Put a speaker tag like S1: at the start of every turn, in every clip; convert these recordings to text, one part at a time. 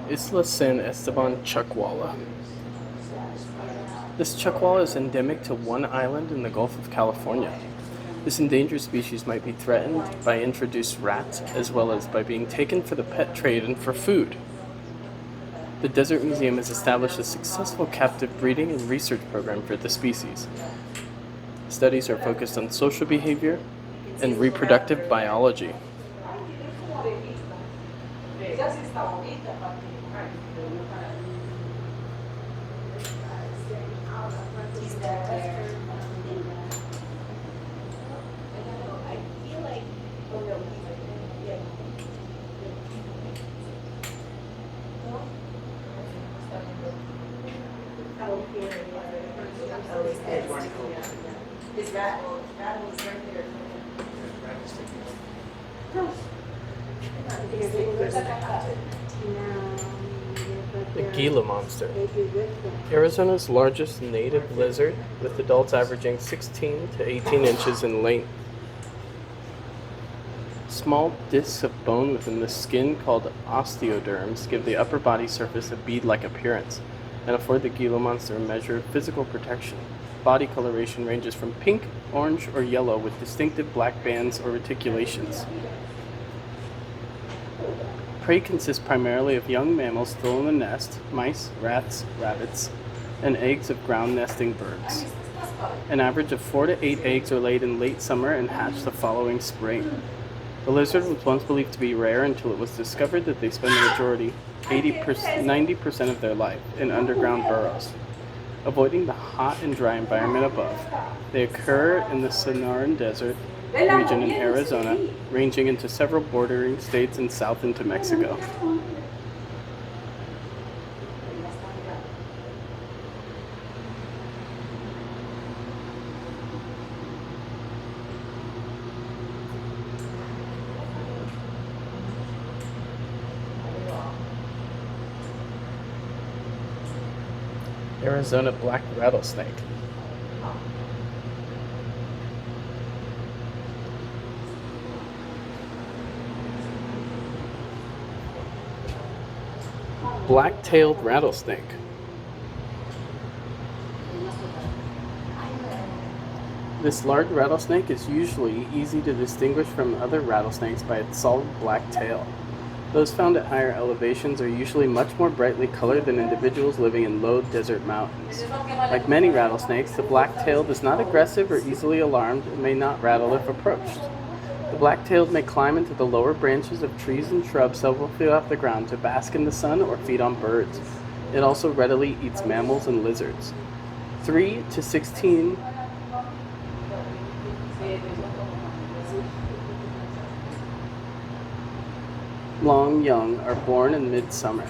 S1: Isla San Esteban chuckwalla. This chuckwalla is endemic to one island in the Gulf of California. This endangered species might be threatened by introduced rats as well as by being taken for the pet trade and for food. The Desert Museum has established a successful captive breeding and research program for the species. Studies are focused on social behavior and reproductive biology. The Gila monster. Arizona's largest native lizard, with adults averaging 16 to 18 inches in length. Small discs of bone within the skin called osteoderms give the upper body surface a bead-like appearance and afford the Gila monster a measure of physical protection. Body coloration ranges from pink, orange, or yellow with distinctive black bands or reticulations. Prey consists primarily of young mammals still in the nest, mice, rats, rabbits, and eggs of ground-nesting birds. An average of 4 to 8 eggs are laid in late summer and hatch the following spring. The lizard was once believed to be rare until it was discovered that they spend the majority, 90% of their life, in underground burrows. Avoiding the hot and dry environment above, they occur in the Sonora Desert region in Arizona, ranging into several bordering states and south into Mexico. Arizona black rattlesnake. Black-tailed rattlesnake. This large rattlesnake is usually easy to distinguish from other rattlesnakes by its solid black tail. Those found at higher elevations are usually much more brightly colored than individuals living in low desert mountains. Like many rattlesnakes, the black-tailed is not aggressive or easily alarmed and may not rattle if approached. The black-tailed may climb into the lower branches of trees and shrubs several feet off the ground to bask in the sun or feed on birds. It also readily eats mammals and lizards. 3 to 16 long young are born in midsummer.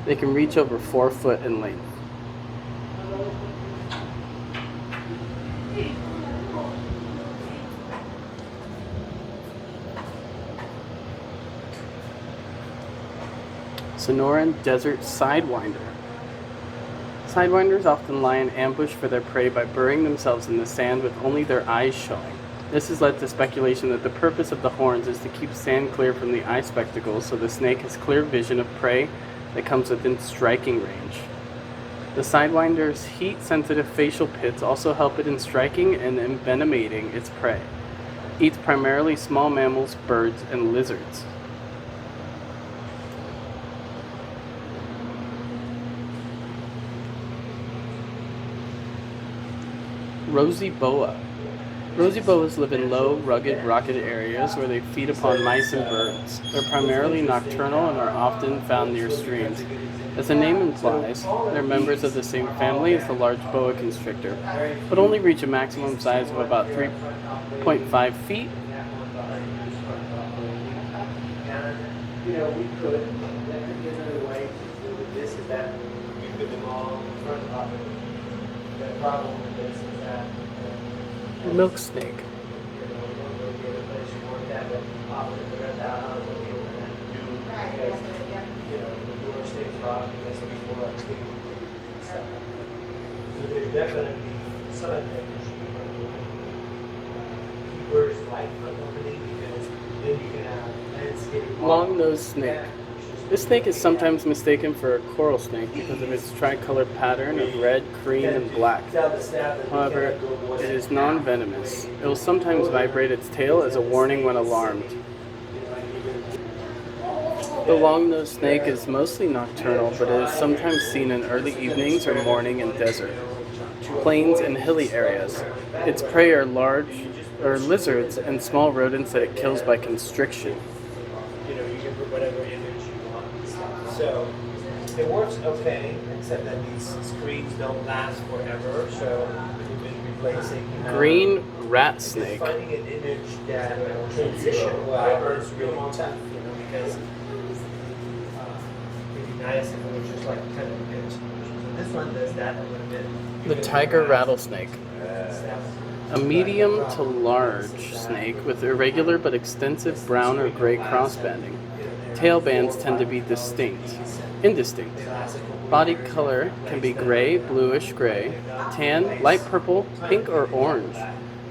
S1: They can reach over 4 foot in length. Sonoran Desert Sidewinder. Sidewinders often lie in ambush for their prey by burying themselves in the sand with only their eyes showing. This has led to speculation that the purpose of the horns is to keep sand clear from the eye spectacles so the snake has clear vision of prey that comes within striking range. The sidewinder's heat-sensitive facial pits also help it in striking and envenomating its prey. Eats primarily small mammals, birds, and lizards. Rosy boa. Rosy boas live in low, rugged, rocky areas where they feed upon mice and birds. They're primarily nocturnal and are often found near streams. As the name implies, they're members of the same family as the large boa constrictor, but only reach a maximum size of about 3.5 feet. Milk snake. Long-nosed snake. This snake is sometimes mistaken for a coral snake because of its tricolored pattern of red, cream, and black. However, it is non-venomous. It will sometimes vibrate its tail as a warning when alarmed. The long-nosed snake is mostly nocturnal, but it is sometimes seen in early evenings or morning in desert, plains, and hilly areas. Its prey are lizards and small rodents that it kills by constriction.
S2: You can put whatever image you want. So it works okay, except that these screens don't last forever. So we've been replacing
S1: Green rat snake.
S2: finding an image that will transition well is really tough, because it'd be nice if it was just like kind of an image. So this one does that a little bit.
S1: The tiger rattlesnake. A medium to large snake with irregular but extensive brown or gray crossbanding. Tail bands tend to be indistinct. Body color can be gray, bluish gray, tan, light purple, pink, or orange.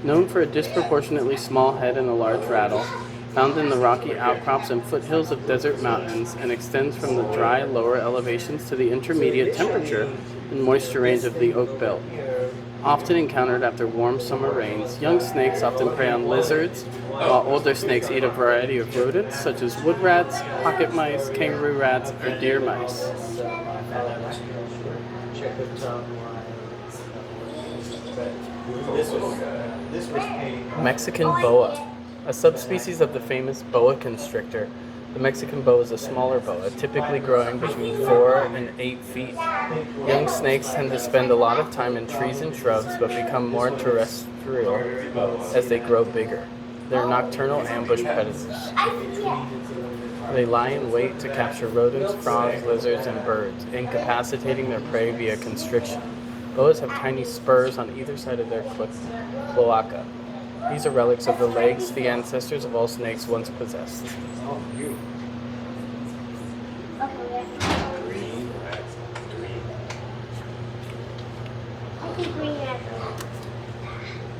S1: Known for a disproportionately small head and a large rattle, found in the rocky outcrops and foothills of desert mountains, and extends from the dry lower elevations to the intermediate temperature and moisture range of the oak belt. Often encountered after warm summer rains, young snakes often prey on lizards, while older snakes eat a variety of rodents such as wood rats, pocket mice, kangaroo rats, or deer mice. Mexican boa. A subspecies of the famous boa constrictor, the Mexican boa is a smaller boa, typically growing between 4 and 8 feet. Young snakes tend to spend a lot of time in trees and shrubs, but become more terrestrial as they grow bigger. They're nocturnal ambush predators. They lie in wait to capture rodents, frogs, lizards, and birds, incapacitating their prey via constriction. Boas have tiny spurs on either side of their cloaca. These are relics of the legs the ancestors of all snakes once possessed.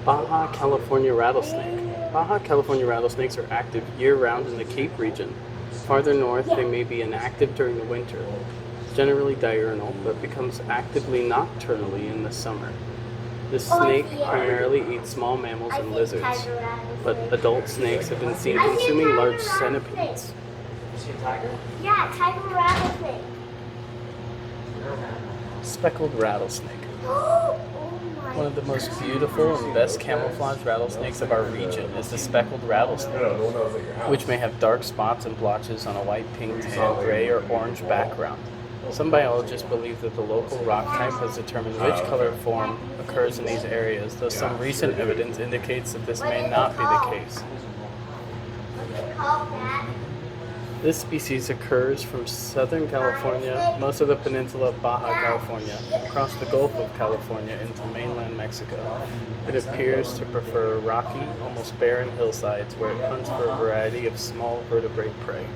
S1: Baja California rattlesnake. Baja California rattlesnakes are active year-round in the Cape region. Farther north, they may be inactive during the winter, generally diurnal, but becomes actively nocturnally in the summer. The snake primarily eats small mammals and lizards, but adult snakes have been seen consuming large centipedes.
S2: You see a tiger?
S3: Yeah, tiger rattlesnake.
S1: Speckled rattlesnake.
S3: Oh my.
S1: One of the most beautiful and best camouflage rattlesnakes of our region is the speckled rattlesnake, which may have dark spots and blotches on a white, pink, tan, gray, or orange background. Some biologists believe that the local rock type has determined which color form occurs in these areas, though some recent evidence indicates that this may not be the case. This species occurs from Southern California, most of the peninsula of Baja California, across the Gulf of California into mainland Mexico. It appears to prefer rocky, almost barren hillsides where it hunts for a variety of small vertebrate prey.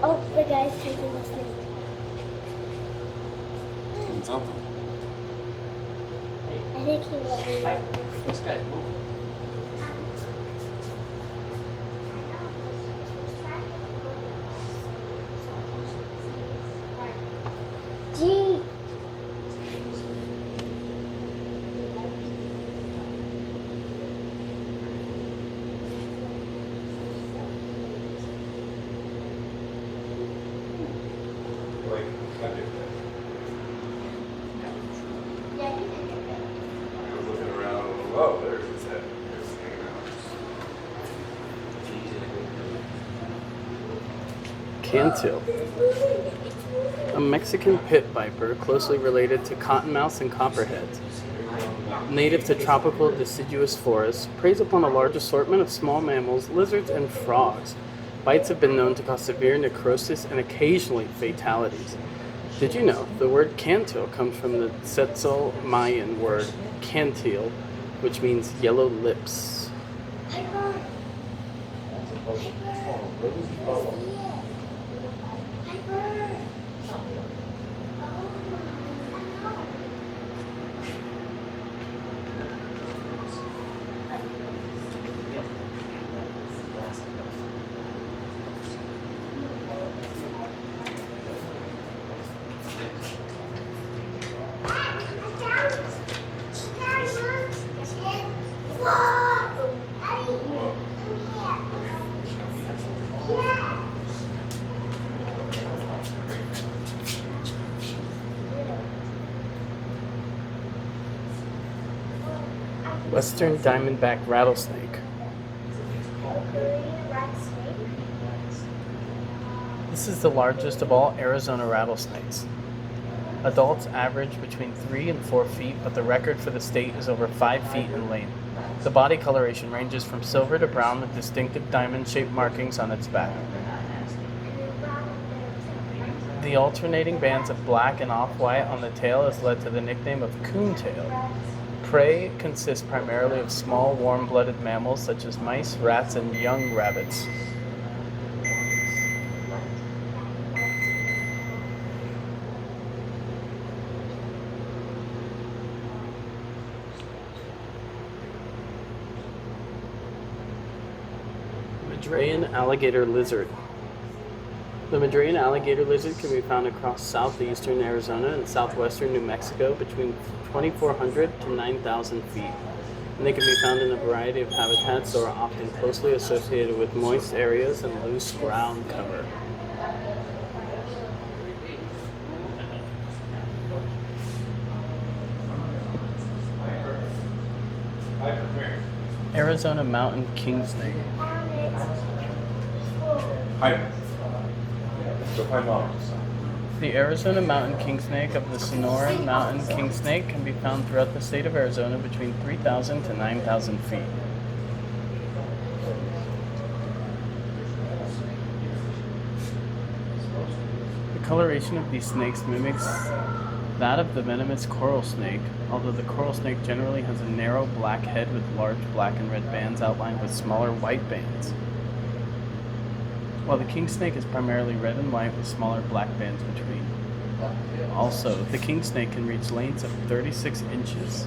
S3: Oh, the guy's taking the snake. I think he will.
S2: This guy.
S3: Gee.
S1: Cantil. A Mexican pit viper closely related to cottonmouths and copperheads. Native to tropical deciduous forests, preys upon a large assortment of small mammals, lizards, and frogs. Bites have been known to cause severe necrosis and occasionally fatalities. Did you know the word cantil comes from the Quetzal Mayan word cantil, which means yellow lips? Western diamondback rattlesnake. This is the largest of all Arizona rattlesnakes. Adults average between 3 and 4 feet, but the record for the state is over 5 feet in length. The body coloration ranges from silver to brown with distinctive diamond-shaped markings on its back. The alternating bands of black and off-white on the tail has led to the nickname of coontail. Prey consists primarily of small, warm-blooded mammals such as mice, rats, and young rabbits. Madrean alligator lizard. The Madrean alligator lizard can be found across southeastern Arizona and southwestern New Mexico between 2,400 to 9,000 feet. And they can be found in a variety of habitats or are often closely associated with moist areas and loose ground cover. Arizona mountain king snake.
S4: Hi. So hi, Mom.
S1: The Arizona mountain king snake of the Sonoran mountain king snake can be found throughout the state of Arizona between 3,000 to 9,000 feet. The coloration of these snakes mimics that of the venomous coral snake, although the coral snake generally has a narrow black head with large black and red bands outlined with smaller white bands, while the king snake is primarily red and white with smaller black bands between. Also, the king snake can reach lengths of 36 inches,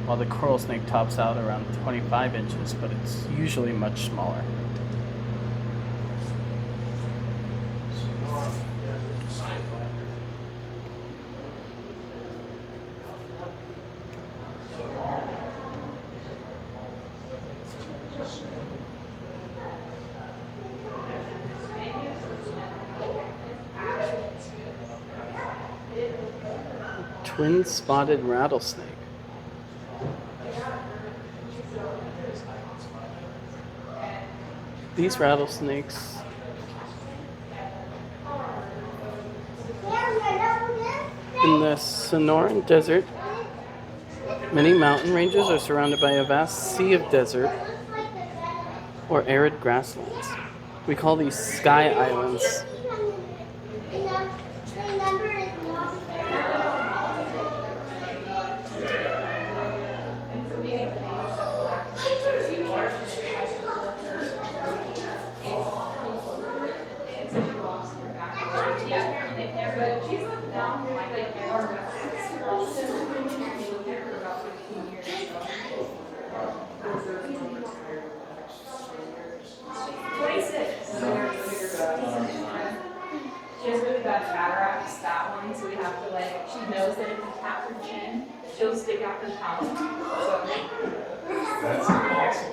S1: while the coral snake tops out around 25 inches, but it's usually much smaller. Twin-spotted rattlesnake. These rattlesnakes in the Sonoran Desert, many mountain ranges are surrounded by a vast sea of desert or arid grasslands. We call these sky islands.
S5: She has really bad cataracts, that one, so we have to she knows that if we tap her chin, she'll stick out her tongue. So.
S4: That's awesome.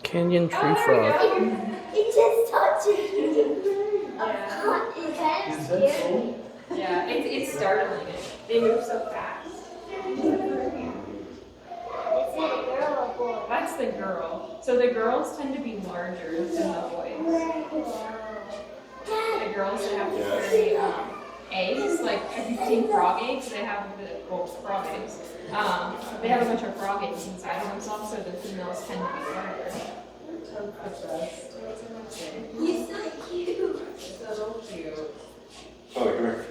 S1: Canyon tree frog.
S3: It just touched it.
S5: Yeah.
S3: It's kind of scary.
S5: Yeah, it's startling. They move so fast.
S3: Is it a girl or boy?
S5: That's the girl. So the girls tend to be larger than the boys. The girls that have to carry eggs, like have you seen frog eggs? They have frog eggs. They have a bunch of frog eggs inside of themselves, so the females tend to be larger.
S3: He's so cute.
S5: So cute.
S4: Oh, come here.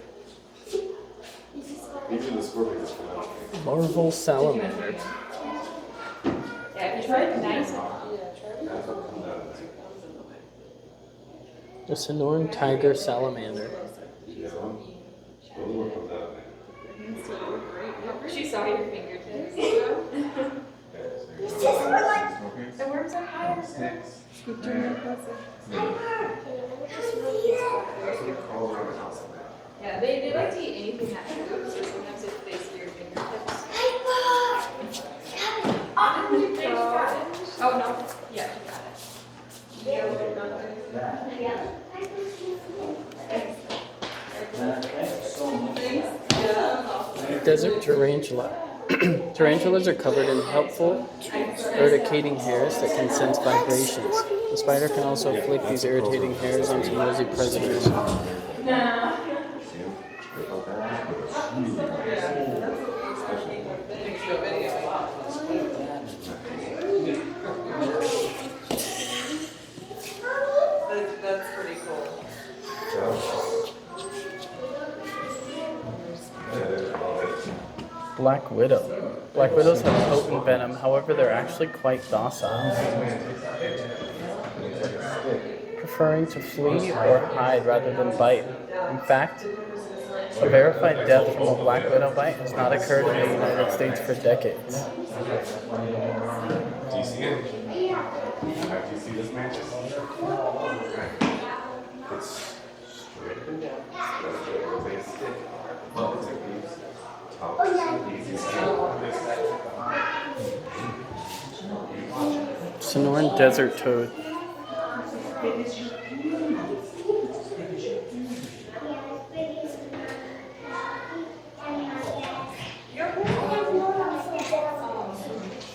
S4: Usually the scorpions come out.
S1: Larval salamander.
S5: Yeah, if you try it nice.
S1: The Sonoran tiger salamander.
S4: Yeah. We'll work on that.
S5: She saw your fingertips. The worms are higher. Scoop your neck closer. Yeah, they like to eat anything that moves, so sometimes if they see your fingertips. Oh, no. Yeah, you got it.
S1: Desert tarantula. Tarantulas are covered in helpful urticating hairs that can sense vibrations. The spider can also flick these irritating hairs onto nosy predators.
S5: That's pretty cool.
S1: Black widow. Black widows have potent venom, however, they're actually quite docile, preferring to flee or hide rather than bite. In fact, a verified death from a black widow bite has not occurred in the United States for decades.
S4: Do you see it? Do you see this mantis? It's straight up and down. It's stick. It's a piece. Top. Easy
S1: Sonoran desert toad.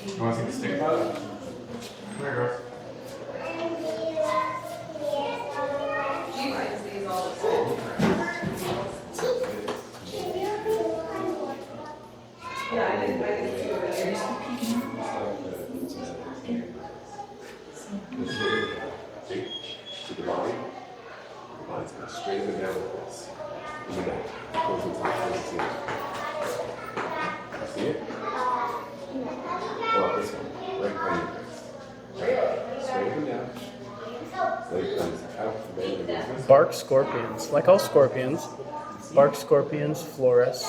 S4: You want to see the stick bug? Come here, girls. See the body? The body's going straight up and down like this. In the back. Goes into the first scene. See it? How about this one? Right behind your face. Straight up and down. Leg comes out from the movement.
S1: Bark scorpions. Like all scorpions, bark scorpions fluoresce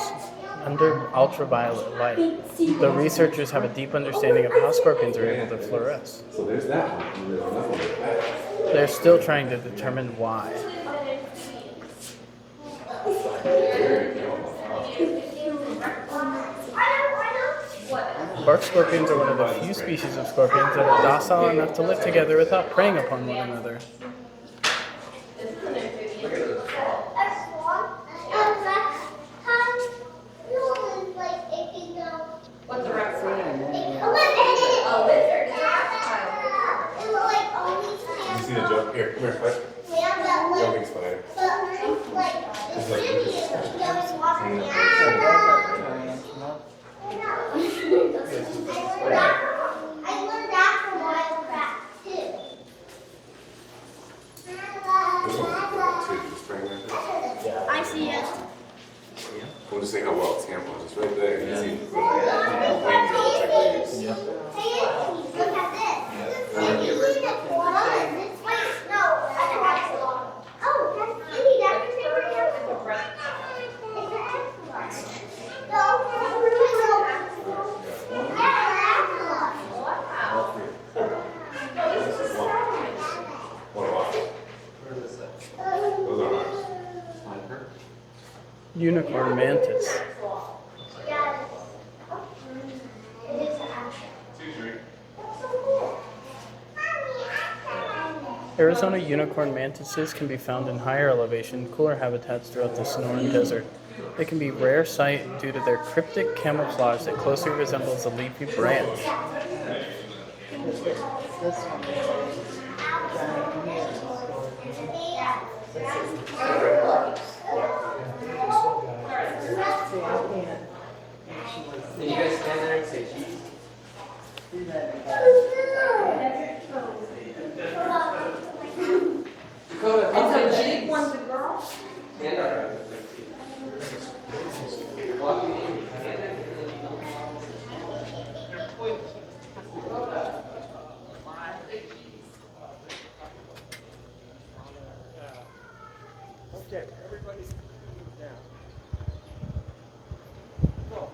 S1: under ultraviolet light. The researchers have a deep understanding of how scorpions are able to fluoresce.
S4: So there's that one. And there's another one like that.
S1: They're still trying to determine why.
S4: There you go.
S1: Bark scorpions are one of the few species of scorpions that are docile enough to live together without preying upon one another.
S5: What's a reptile?
S4: You see the joke? Here, come here, Fletch. Jumping spider. It's like
S3: I learned that from Wildcraft too.
S4: this one's cool too. Just bring that in.
S3: I see it.
S4: We'll just say how well it's handled. Just right there. You can see the wings that look like leaves.
S3: Hey, look at this. This is unicorn. This way. No, that's a axolotl. Oh, that's kitty. That's your favorite animal. It's an axolotl. No, it's an axolotl.
S4: This is one. One of ours. Those are ours.
S1: Unicorn mantis. Arizona unicorn mantises can be found in higher elevation, cooler habitats throughout the Sonoran Desert. They can be rare sight due to their cryptic camouflage that closely resembles a leafy branch.
S2: Can you guys stand there and say cheese? Dakota,
S5: And so big one's a girl?
S2: stand up. Walking in. Okay, everybody's down. Go.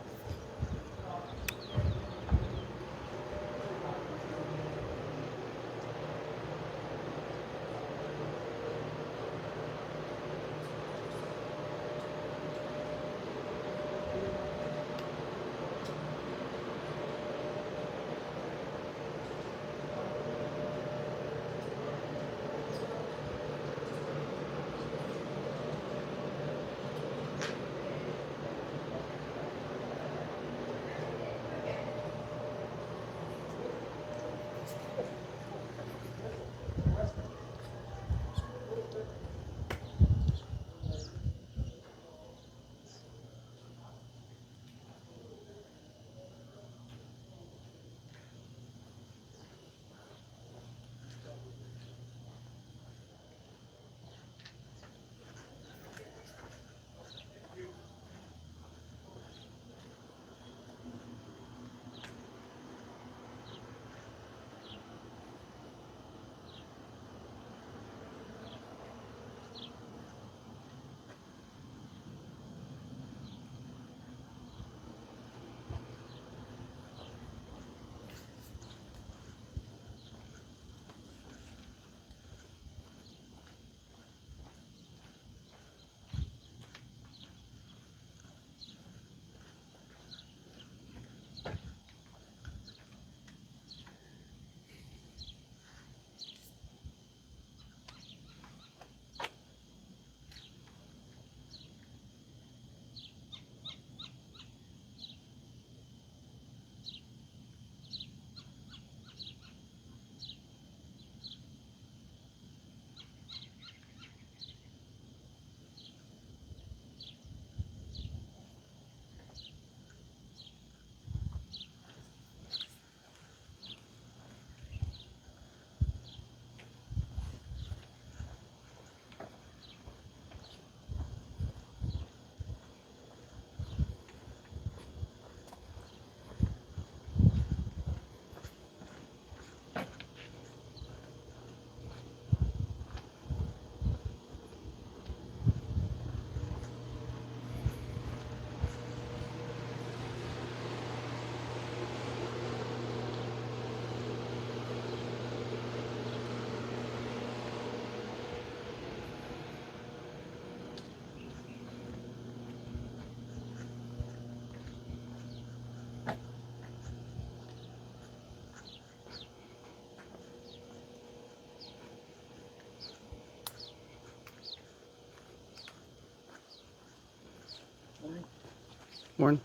S1: Warren.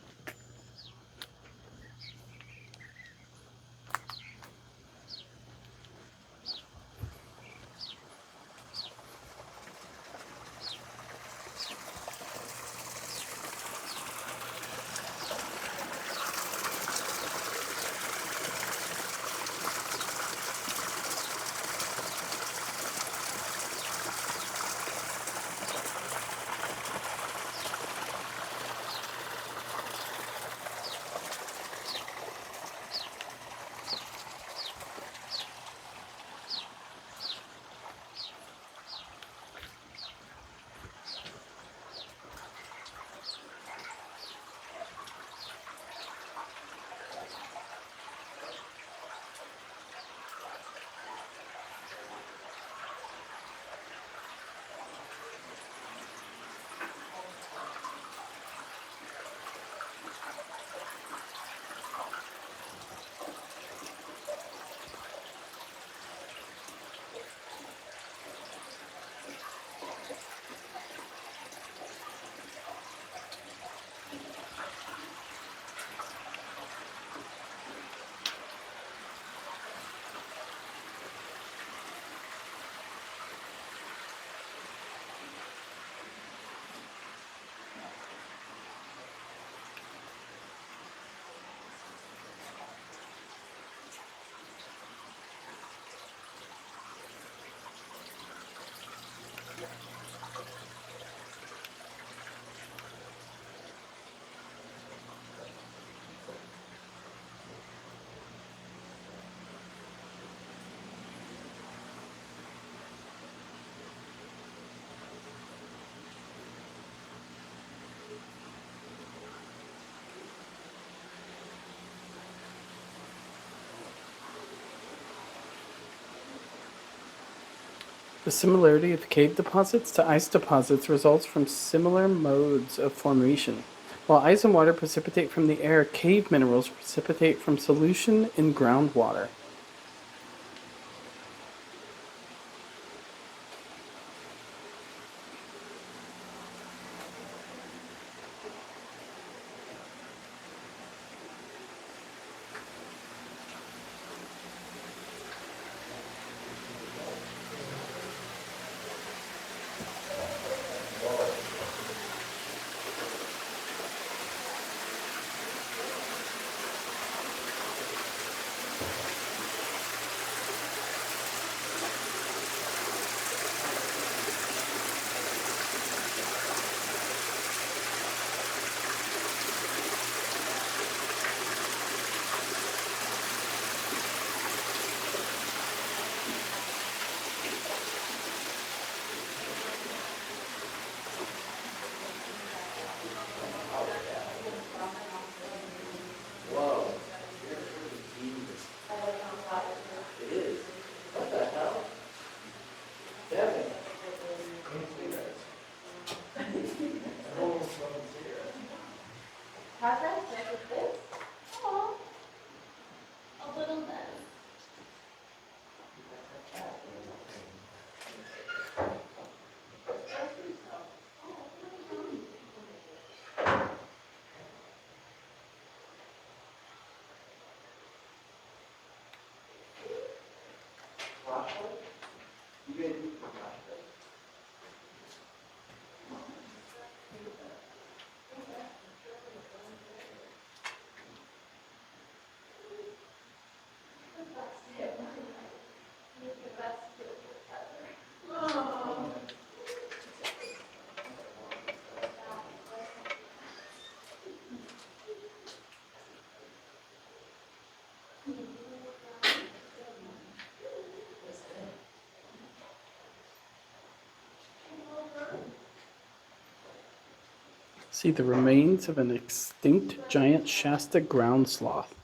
S1: The similarity of cave deposits to ice deposits results from similar modes of formation. While ice and water precipitate from the air, cave minerals precipitate from solution in groundwater. See the remains of an extinct giant Shasta ground sloth.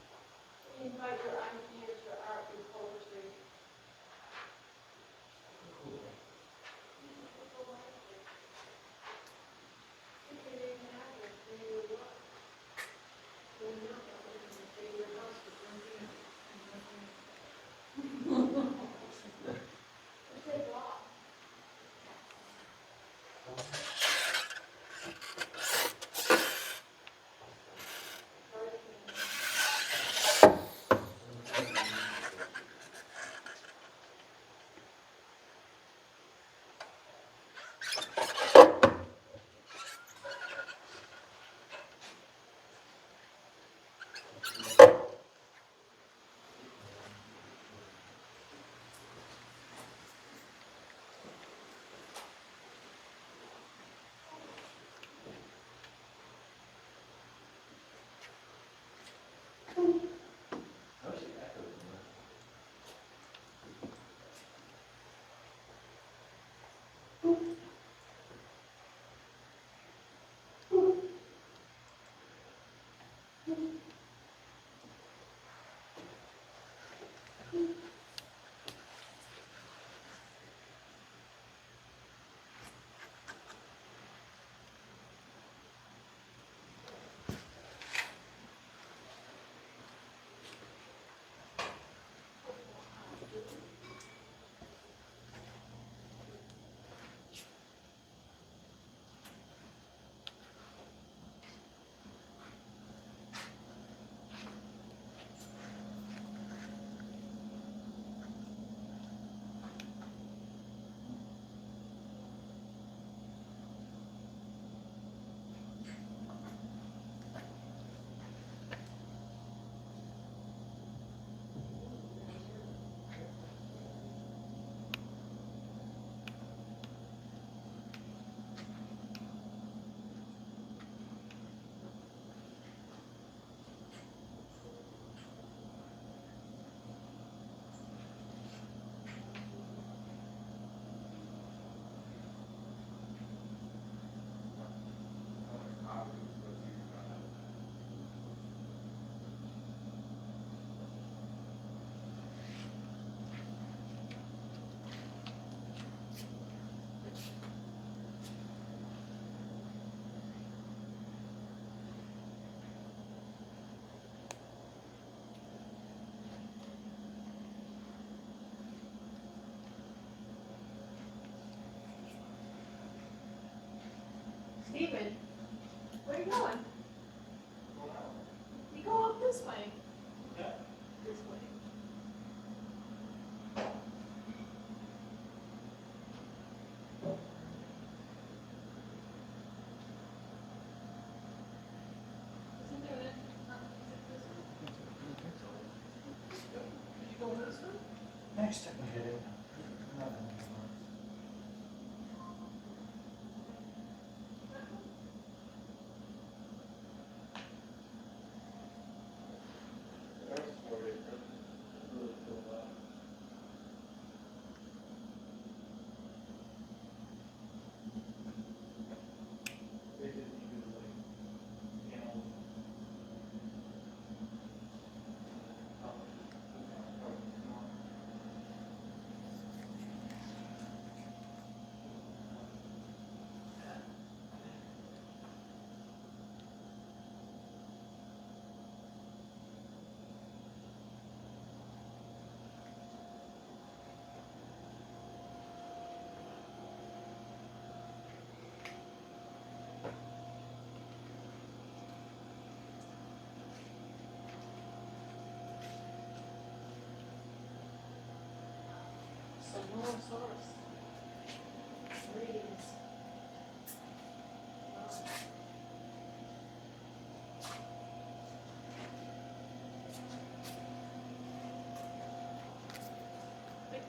S2: I just stuck my head in.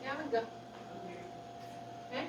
S5: Gavin, go. Okay.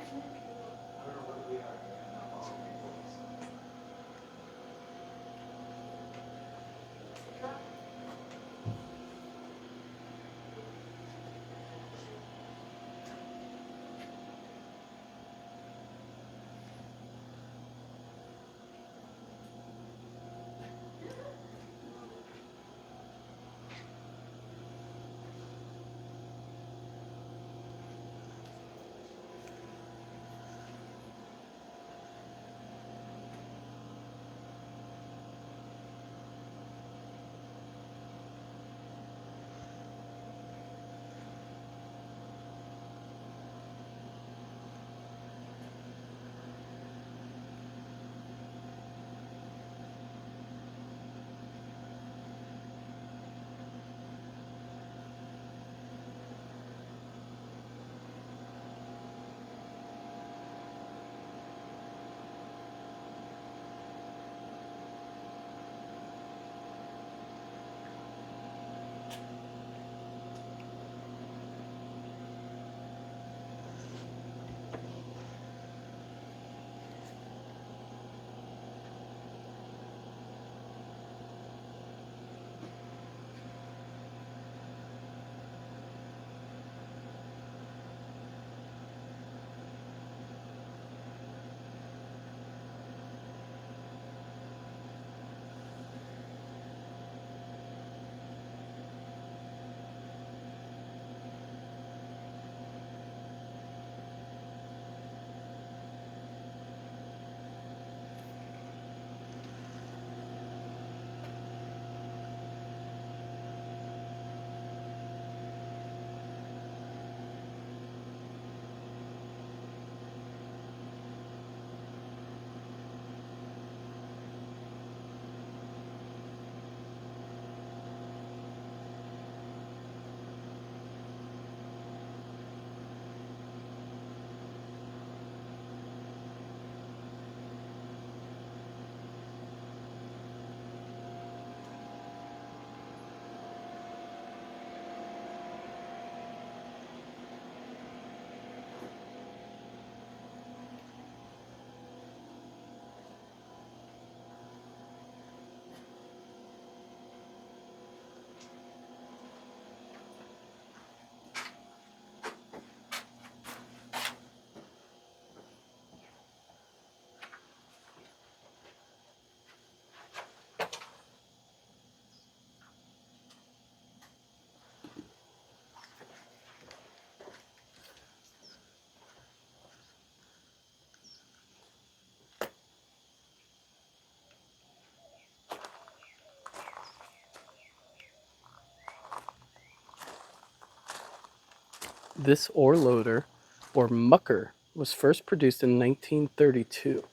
S1: This ore loader, or mucker, was first produced in 1932.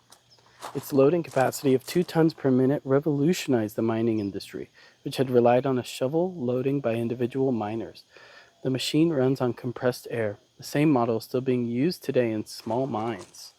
S1: Its loading capacity of 2 tons per minute revolutionized the mining industry, which had relied on a shovel loading by individual miners. The machine runs on compressed air, the same model still being used today in small mines.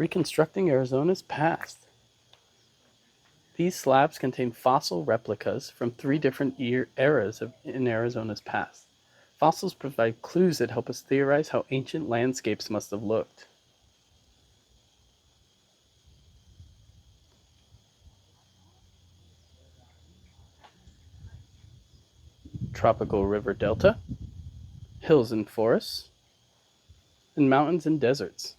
S1: Reconstructing Arizona's past. These slabs contain fossil replicas from 3 different eras in Arizona's past. Fossils provide clues that help us theorize how ancient landscapes must have looked. Tropical river delta, hills and forests, and mountains and deserts.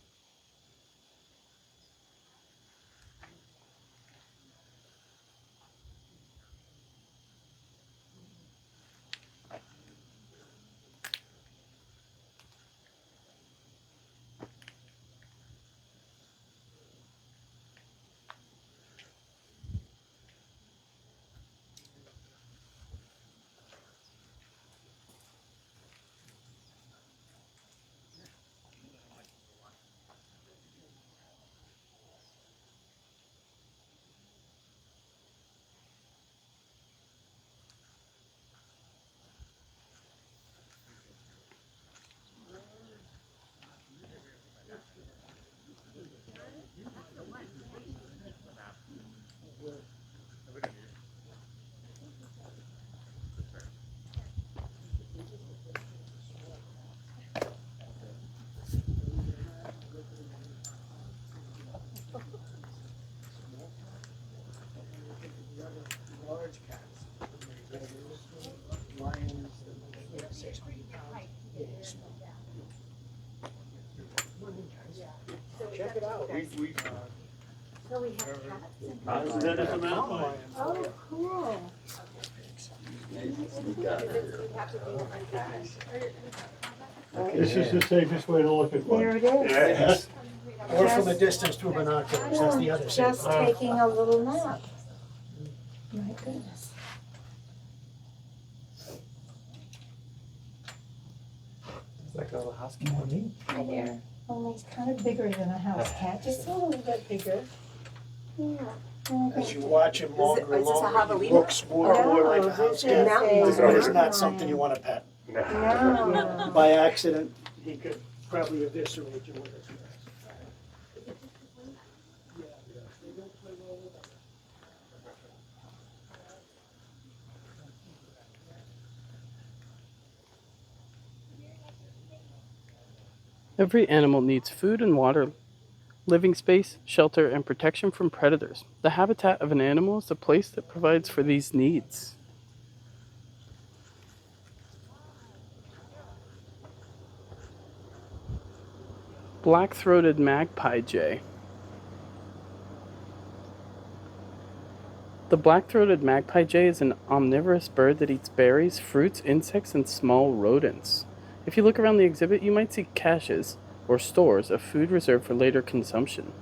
S2: Large cats, lions, 600 pounds. Check it out.
S3: So we have cats.
S6: Oh, cool.
S7: This is the safest way to look at one.
S6: There it is.
S2: Or from a distance through binoculars, that's the other side.
S6: Just taking a little nap. My goodness.
S2: It's like a little housekeeping.
S6: Hi there. Only it's kind of bigger than a house cat, just a little bit bigger.
S3: Yeah.
S2: As you watch him longer and
S8: Is this a
S2: longer, he
S8: javelina?
S2: looks more and more like a house cat.
S8: This is
S2: But it's not something you want to pet.
S6: No.
S2: By accident, he could probably eviscerate you with it.
S1: Every animal needs food and water, living space, shelter, and protection from predators. The habitat of an animal is the place that provides for these needs. Black-throated magpie jay. The black-throated magpie jay is an omnivorous bird that eats berries, fruits, insects, and small rodents. If you look around the exhibit, you might see caches, or stores, of food reserved for later consumption.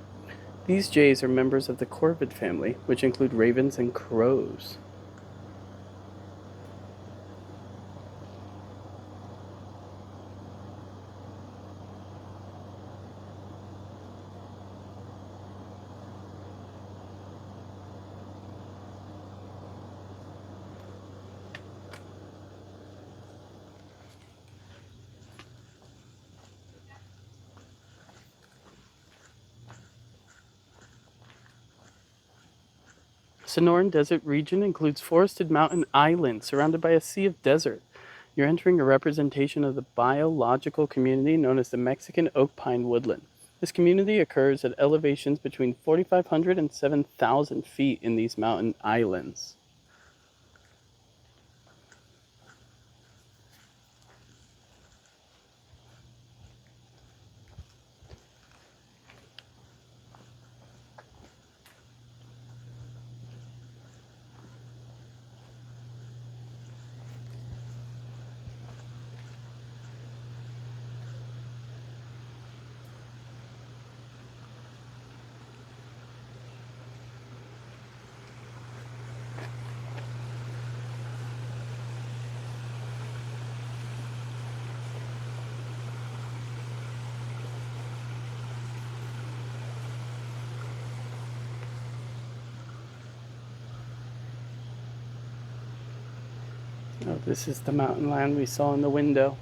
S1: These jays are members of the corvid family, which include ravens and crows. Sonoran Desert region includes forested mountain islands surrounded by a sea of desert. You're entering a representation of the biological community known as the Mexican oak pine woodland. This community occurs at elevations between 4,500 and 7,000 feet in these mountain islands. Oh, this is the mountain lion we saw in the window.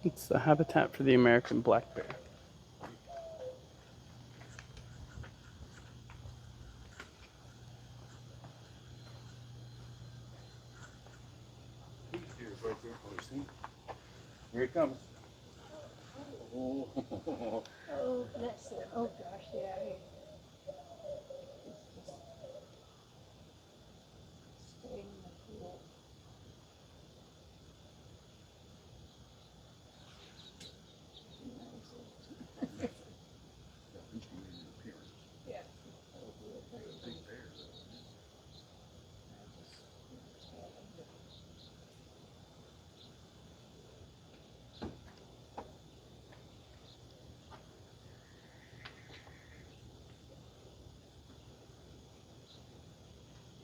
S1: It's the habitat for the American black bear.
S4: Here it comes.
S6: Oh, bless it. Oh, gosh, yeah. Stay in the pool. Yeah.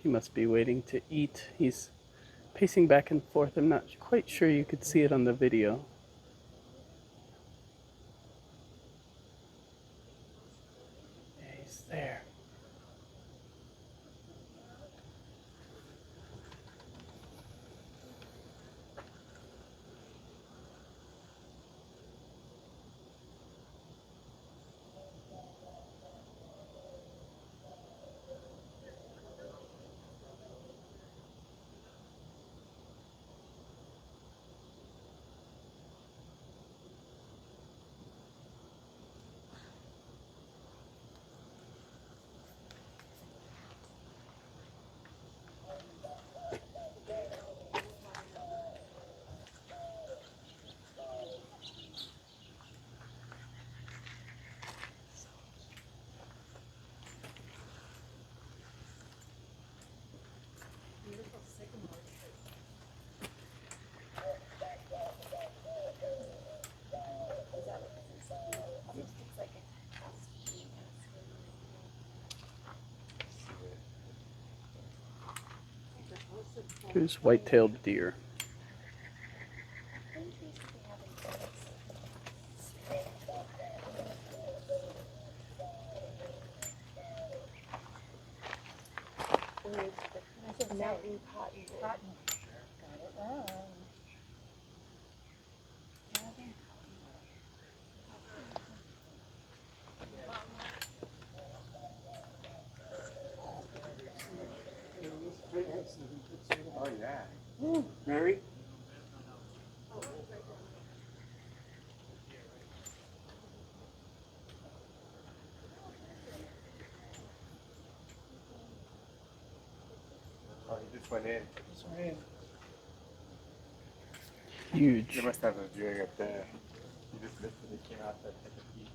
S1: He must be waiting to eat. He's pacing back and forth. I'm not quite sure you could see it on the video. Yeah, he's there. Here's white-tailed deer.
S6: I said mountain cotton. Cotton. Got it wrong.
S4: Oh yeah. Mary? Oh, he just went in. Just went in.
S1: Huge.
S4: They must have a viewing up there. He just lifted it, came out that at the peak.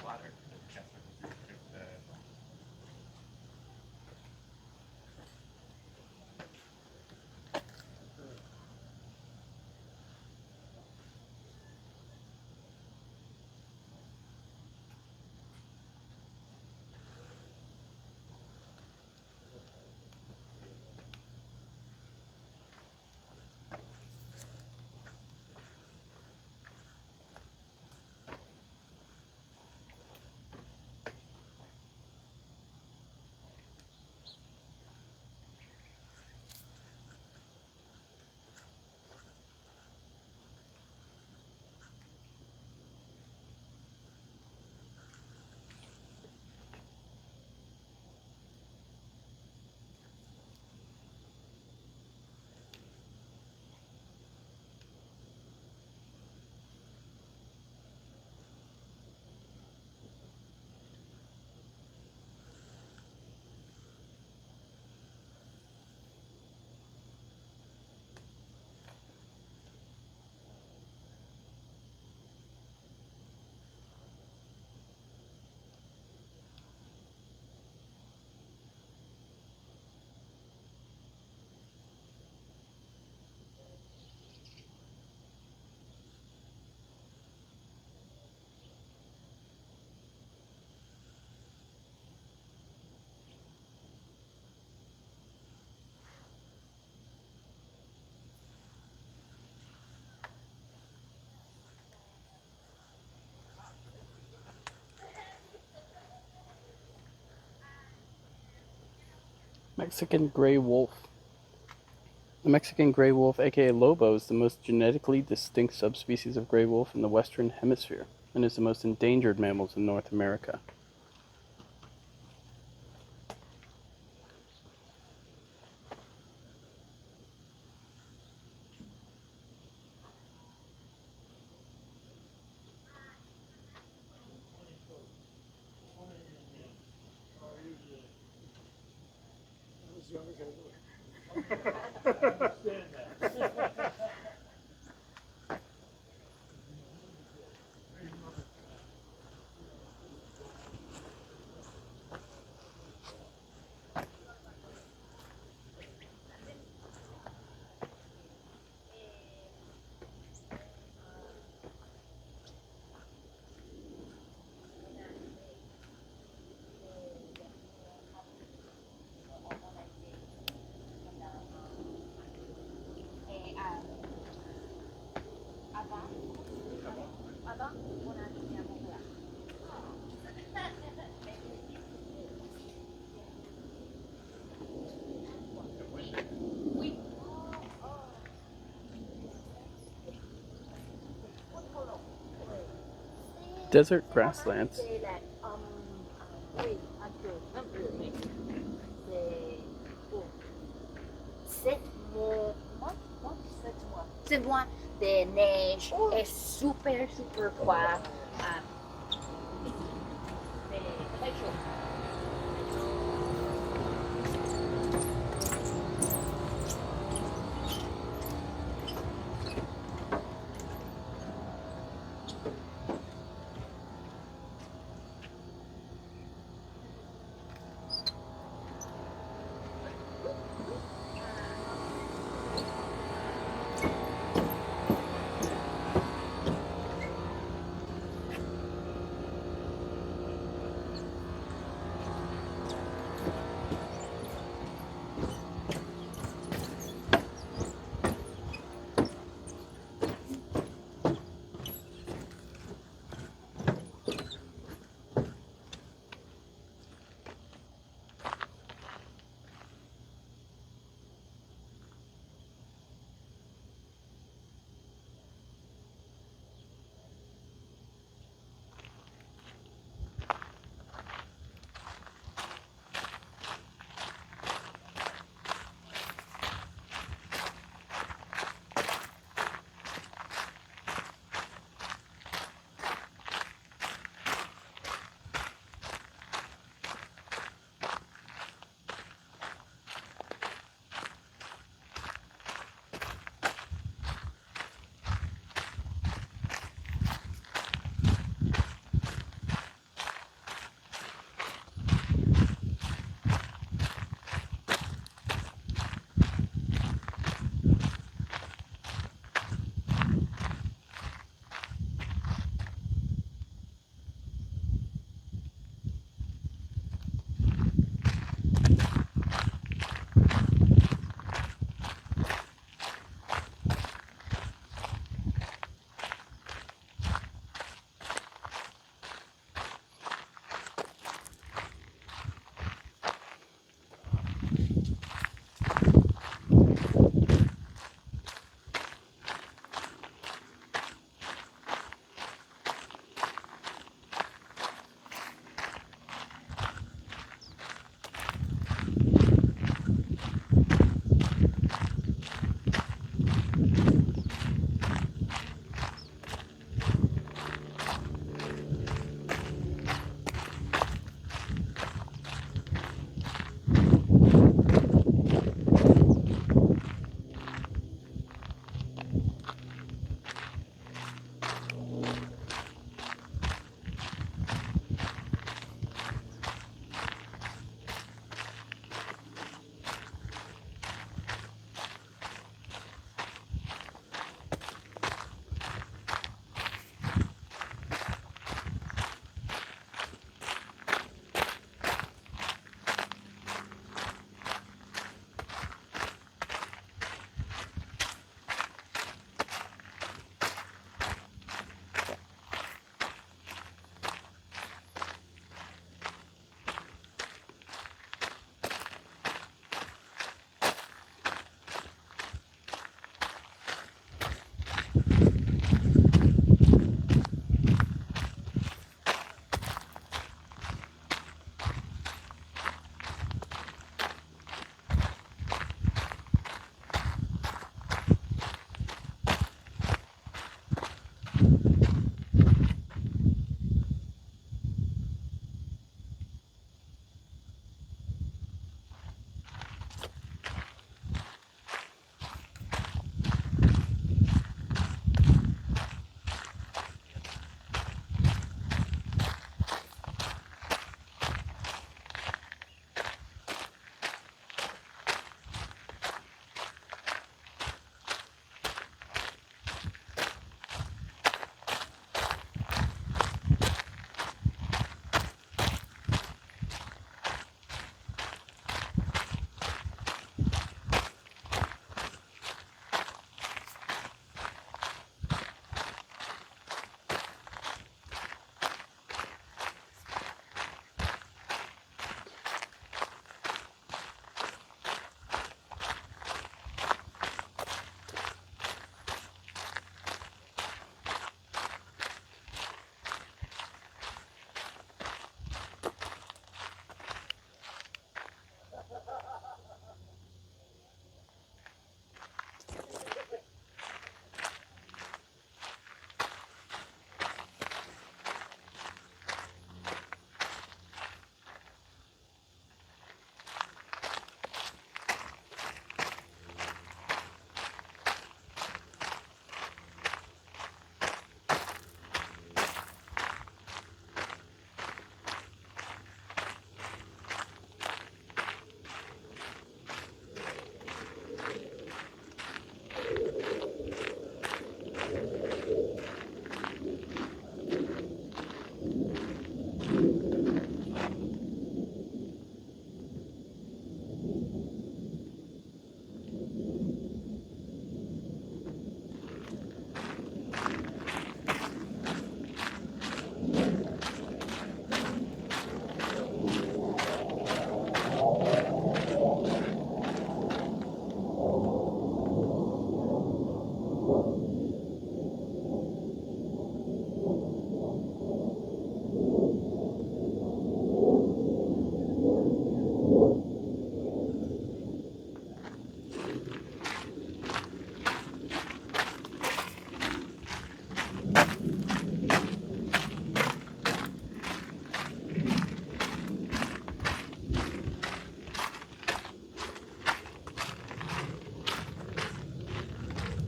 S4: Water.
S1: Mexican gray wolf. The Mexican gray wolf, aka lobo, is the most genetically distinct subspecies of gray wolf in the Western Hemisphere and is the most endangered mammals in North America. Desert grasslands.
S8: C'est moi de neige est super froid. Très chaud.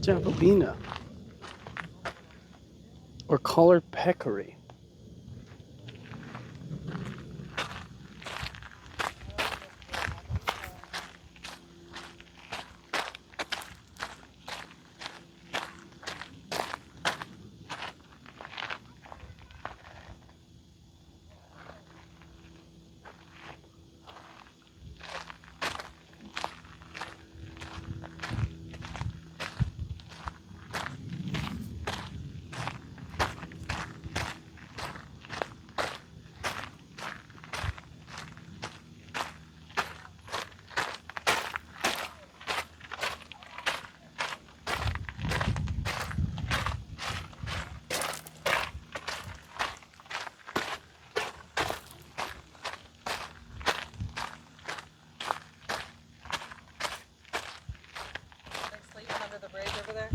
S1: Javelina, or collared peccary.
S9: Sleeping under the bridge over there?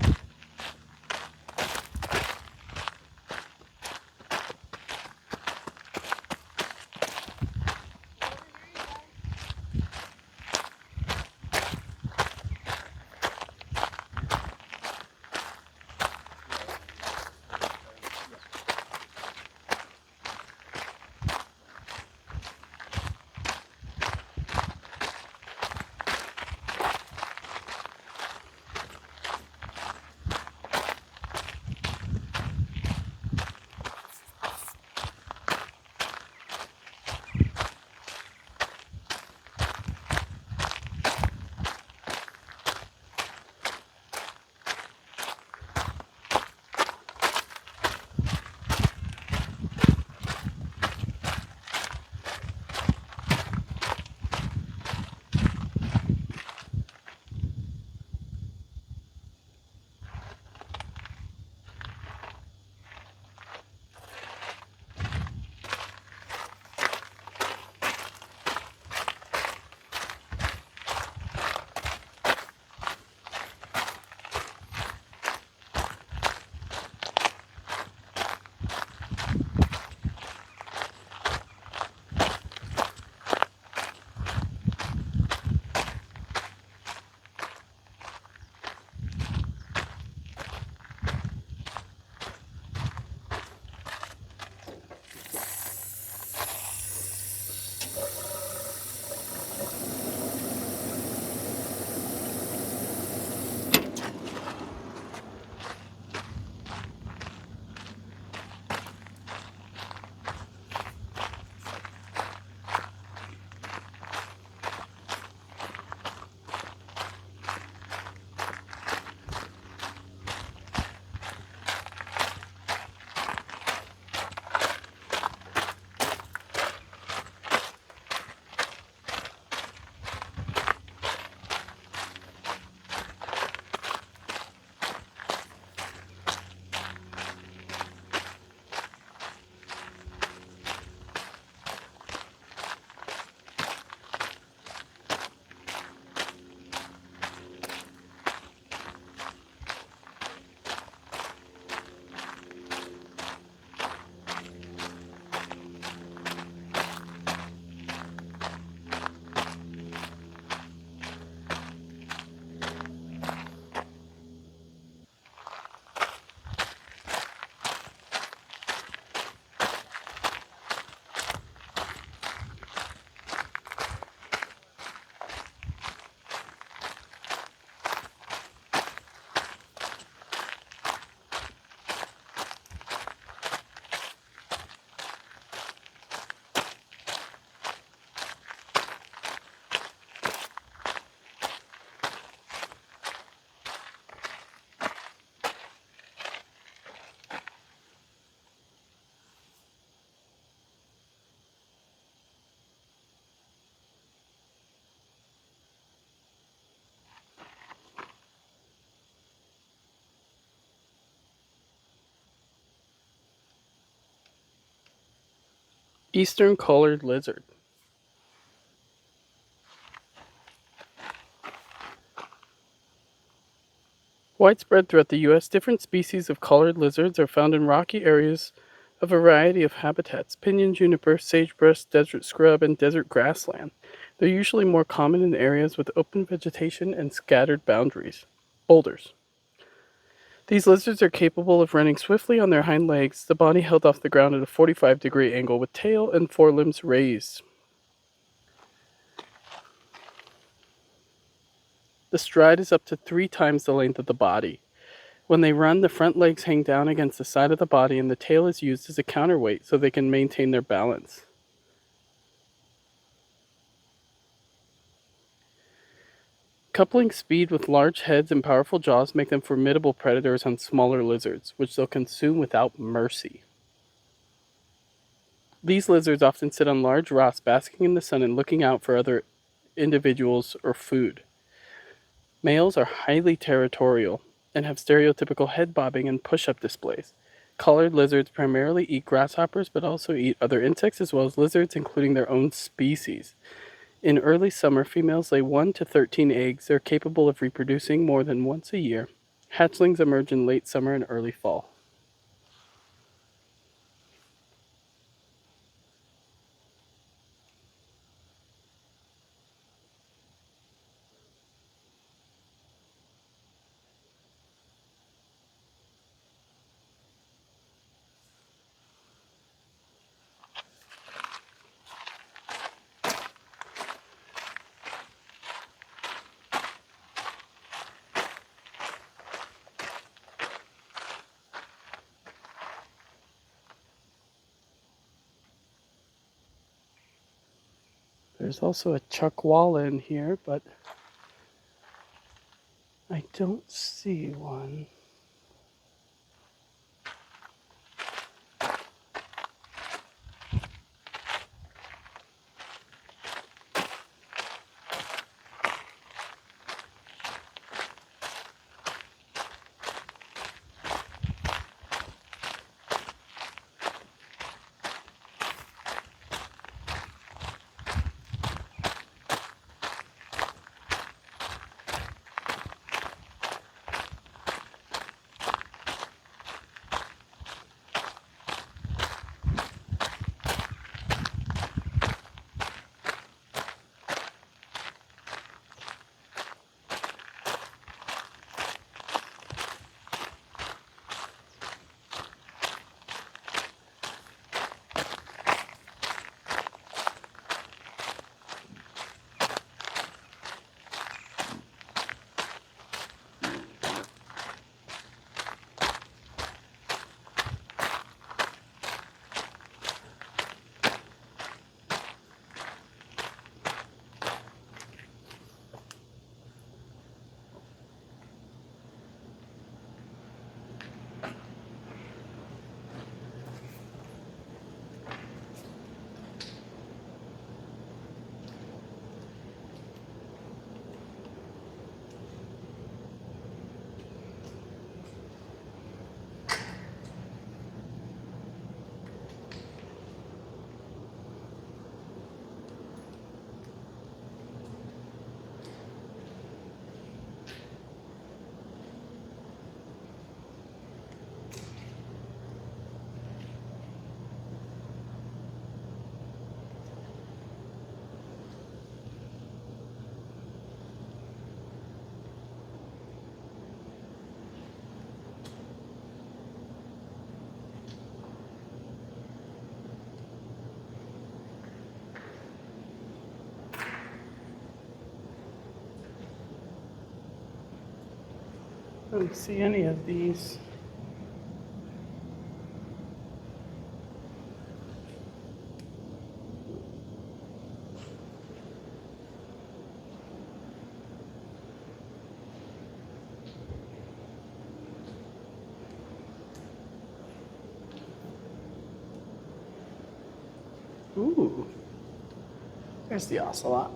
S1: Eastern collared lizard. Widespread throughout the U.S., different species of collared lizards are found in rocky areas of a variety of habitats: pinyon juniper, sagebrush, desert scrub, and desert grassland. They're usually more common in areas with open vegetation and scattered boulders. These lizards are capable of running swiftly on their hind legs, the body held off the ground at a 45-degree angle with tail and forelimbs raised. The stride is up to 3 times the length of the body. When they run, the front legs hang down against the side of the body and the tail is used as a counterweight so they can maintain their balance. Coupling speed with large heads and powerful jaws make them formidable predators on smaller lizards, which they'll consume without mercy. These lizards often sit on large rocks basking in the sun and looking out for other individuals or food. Males are highly territorial and have stereotypical head bobbing and push-up displays. Collared lizards primarily eat grasshoppers but also eat other insects as well as lizards, including their own species. In early summer, females lay 1 to 13 eggs. They're capable of reproducing more than once a year. Hatchlings emerge in late summer and early fall. There's also a chuckwalla in here, but I don't see one. I don't see any of these. Ooh, there's the ocelot.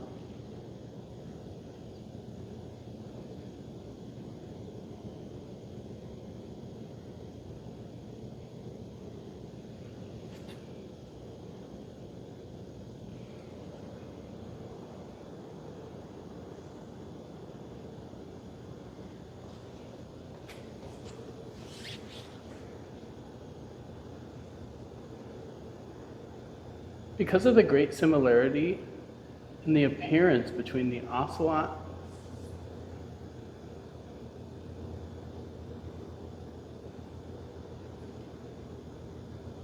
S1: Because of the great similarity in the appearance between the ocelot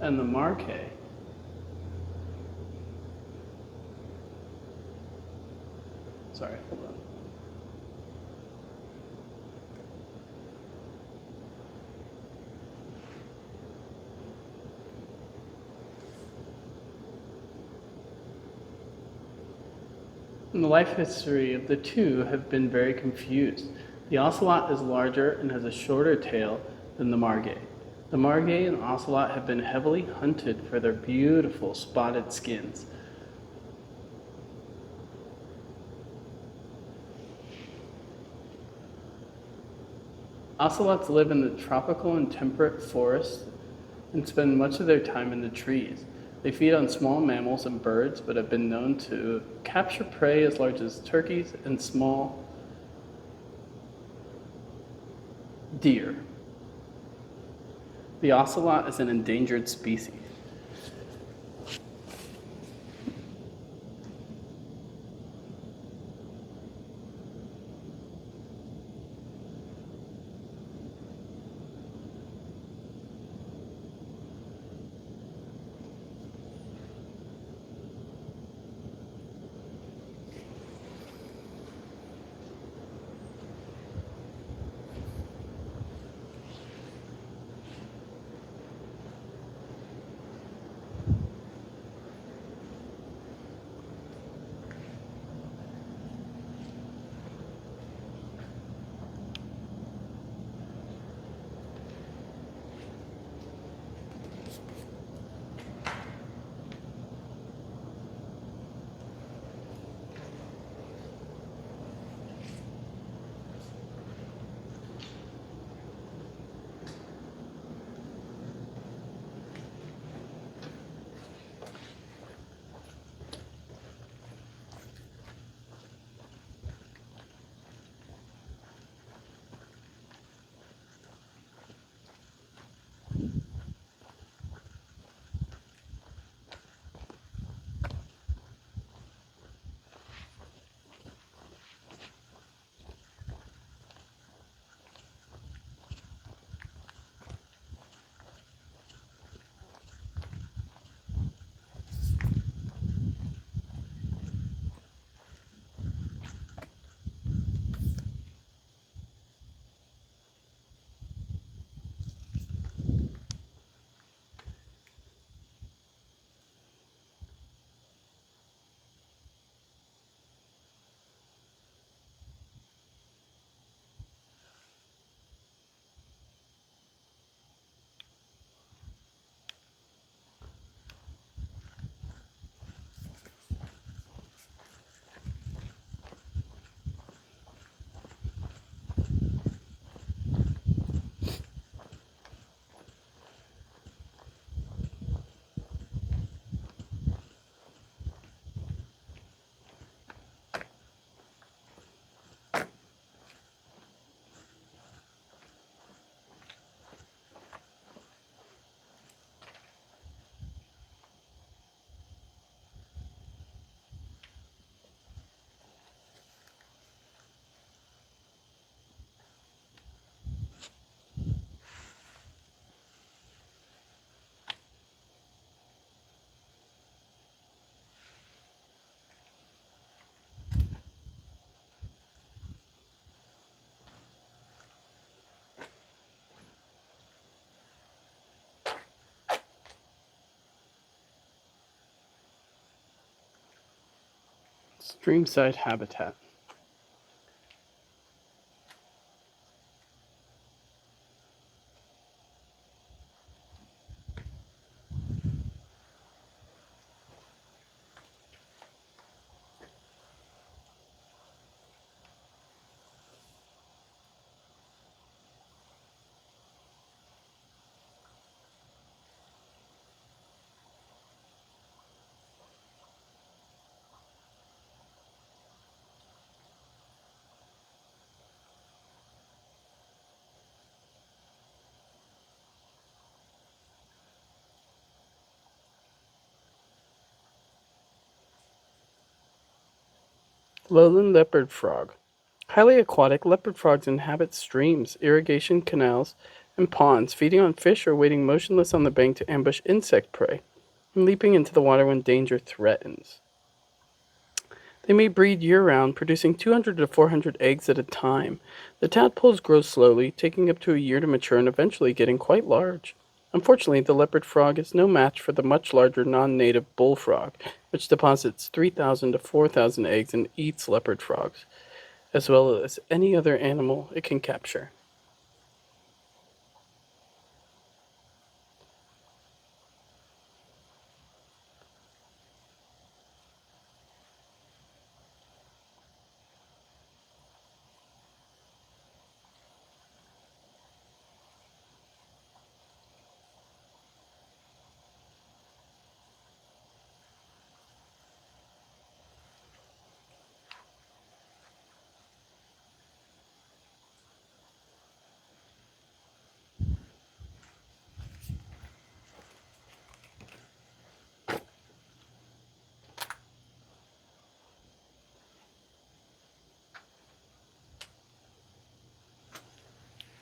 S1: And the marquet sorry, hold on. And the life history of the two have been very confused. The ocelot is larger and has a shorter tail than the margay. The margay and ocelot have been heavily hunted for their beautiful spotted skins. Ocelots live in the tropical and temperate forests and spend much of their time in the trees. They feed on small mammals and birds, but have been known to capture prey as large as turkeys and small deer. The ocelot is an endangered species. Streamside habitat. Lowland leopard frog. Highly aquatic, leopard frogs inhabit streams, irrigation canals, and ponds, feeding on fish or waiting motionless on the bank to ambush insect prey, and leaping into the water when danger threatens. They may breed year-round, producing 200 to 400 eggs at a time. The tadpoles grow slowly, taking up to a year to mature and eventually getting quite large. Unfortunately, the leopard frog is no match for the much larger non-native bullfrog, which deposits 3,000 to 4,000 eggs and eats leopard frogs, as well as any other animal it can capture.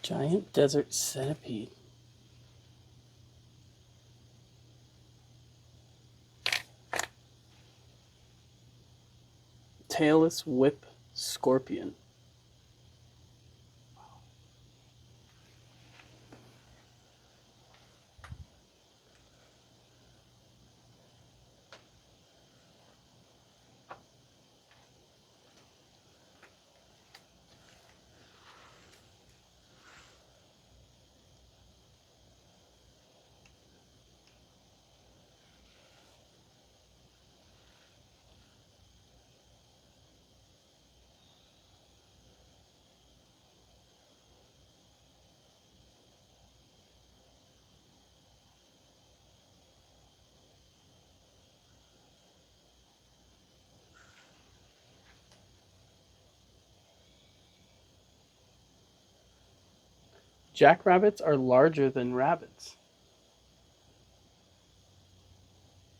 S1: Giant desert centipede. Tailless whip scorpion. Jackrabbits are larger than rabbits.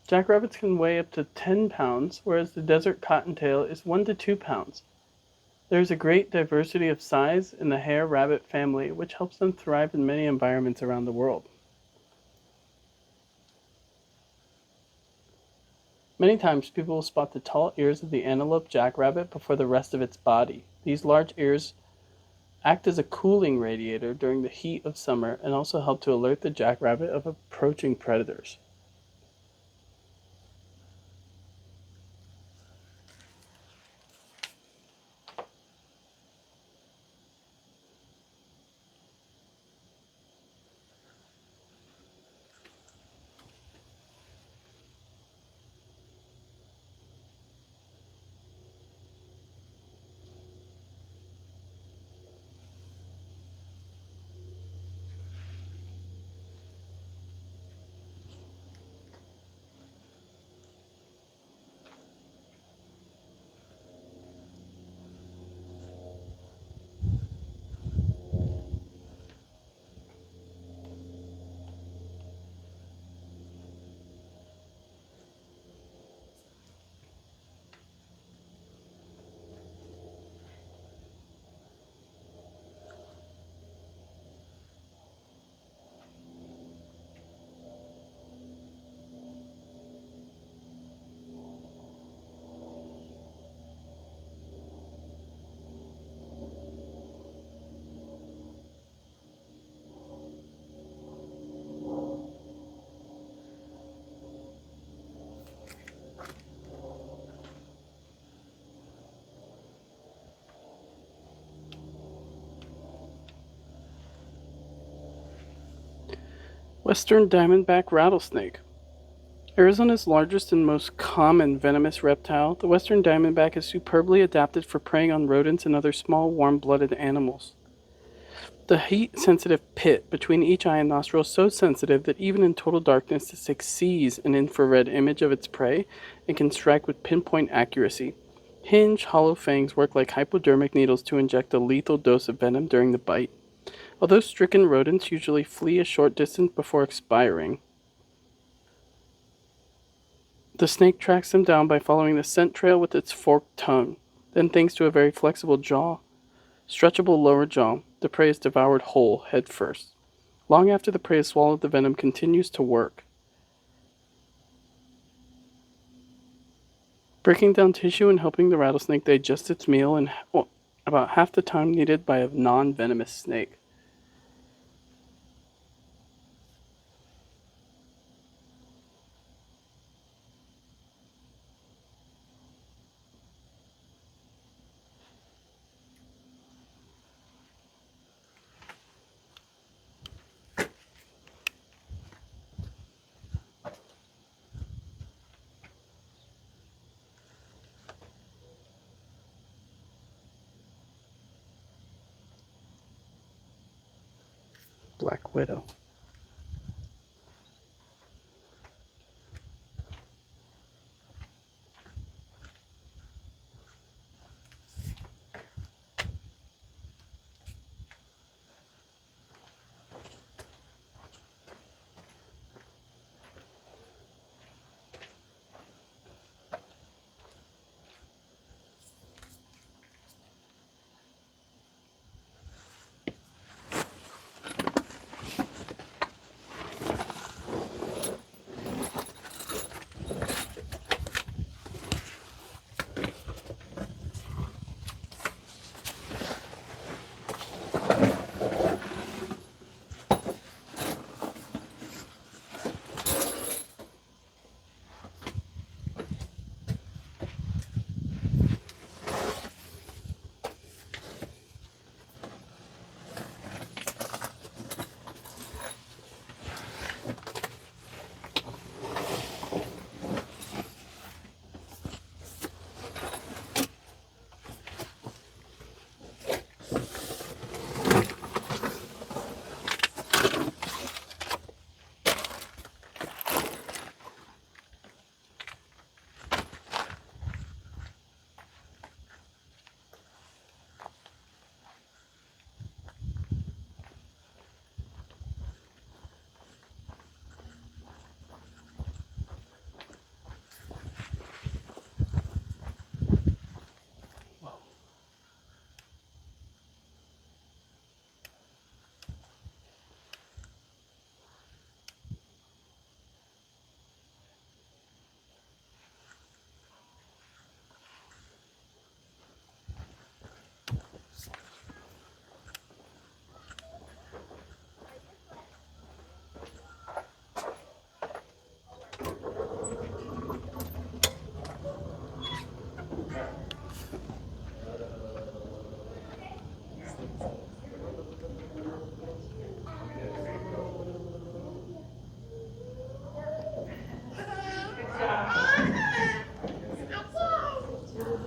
S1: Jackrabbits can weigh up to 10 pounds, whereas the desert cottontail is 1 to 2 pounds. There is a great diversity of size in the hare rabbit family, which helps them thrive in many environments around the world. Many times people will spot the tall ears of the antelope jackrabbit before the rest of its body. These large ears act as a cooling radiator during the heat of summer and also help to alert the jackrabbit of approaching predators. Western diamondback rattlesnake. Arizona's largest and most common venomous reptile, the western diamondback is superbly adapted for preying on rodents and other small, warm-blooded animals. The heat-sensitive pit between each eye and nostril is so sensitive that even in total darkness the snake sees an infrared image of its prey and can strike with pinpoint accuracy. Hinged, hollow fangs work like hypodermic needles to inject a lethal dose of venom during the bite. Although stricken rodents usually flee a short distance before expiring, the snake tracks them down by following the scent trail with its forked tongue. Then, thanks to a very flexible jaw, stretchable lower jaw, the prey is devoured whole, head first. Long after the prey has swallowed the venom continues to work, breaking down tissue and helping the rattlesnake digest its meal in about half the time needed by a non-venomous snake. Black widow.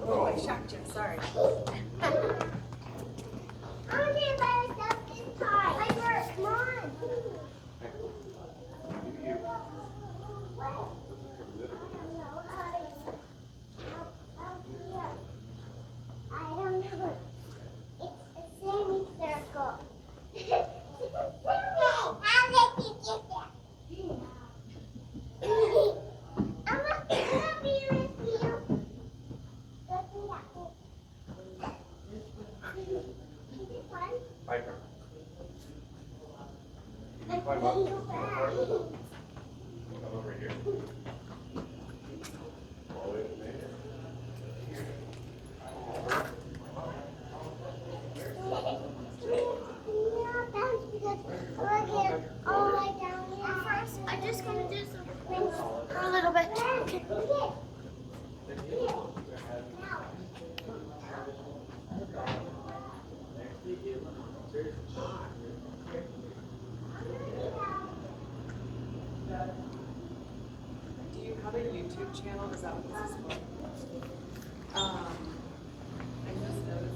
S9: Oh, I shocked you. Sorry.
S4: Piper. You climb up. Come over here. All the way to there.
S3: First, I'm just gonna do some things for a little bit.
S9: Do you have a YouTube channel? Is that what this is for? I just noticed.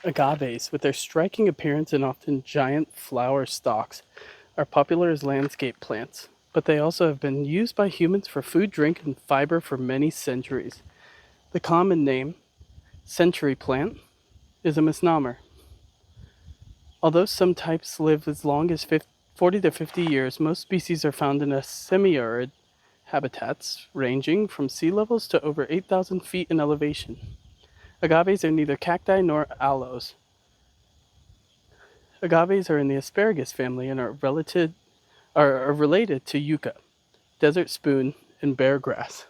S1: Agaves, with their striking appearance and often giant flower stalks, are popular as landscape plants, but they also have been used by humans for food, drink, and fiber for many centuries. The common name, century plant, is a misnomer. Although some types live as long as 40 to 50 years, most species are found in a semi-arid habitats ranging from sea levels to over 8,000 feet in elevation. Agaves are neither cacti nor aloes. Agaves are in the asparagus family and are related to yucca, desert spoon, and bear grass.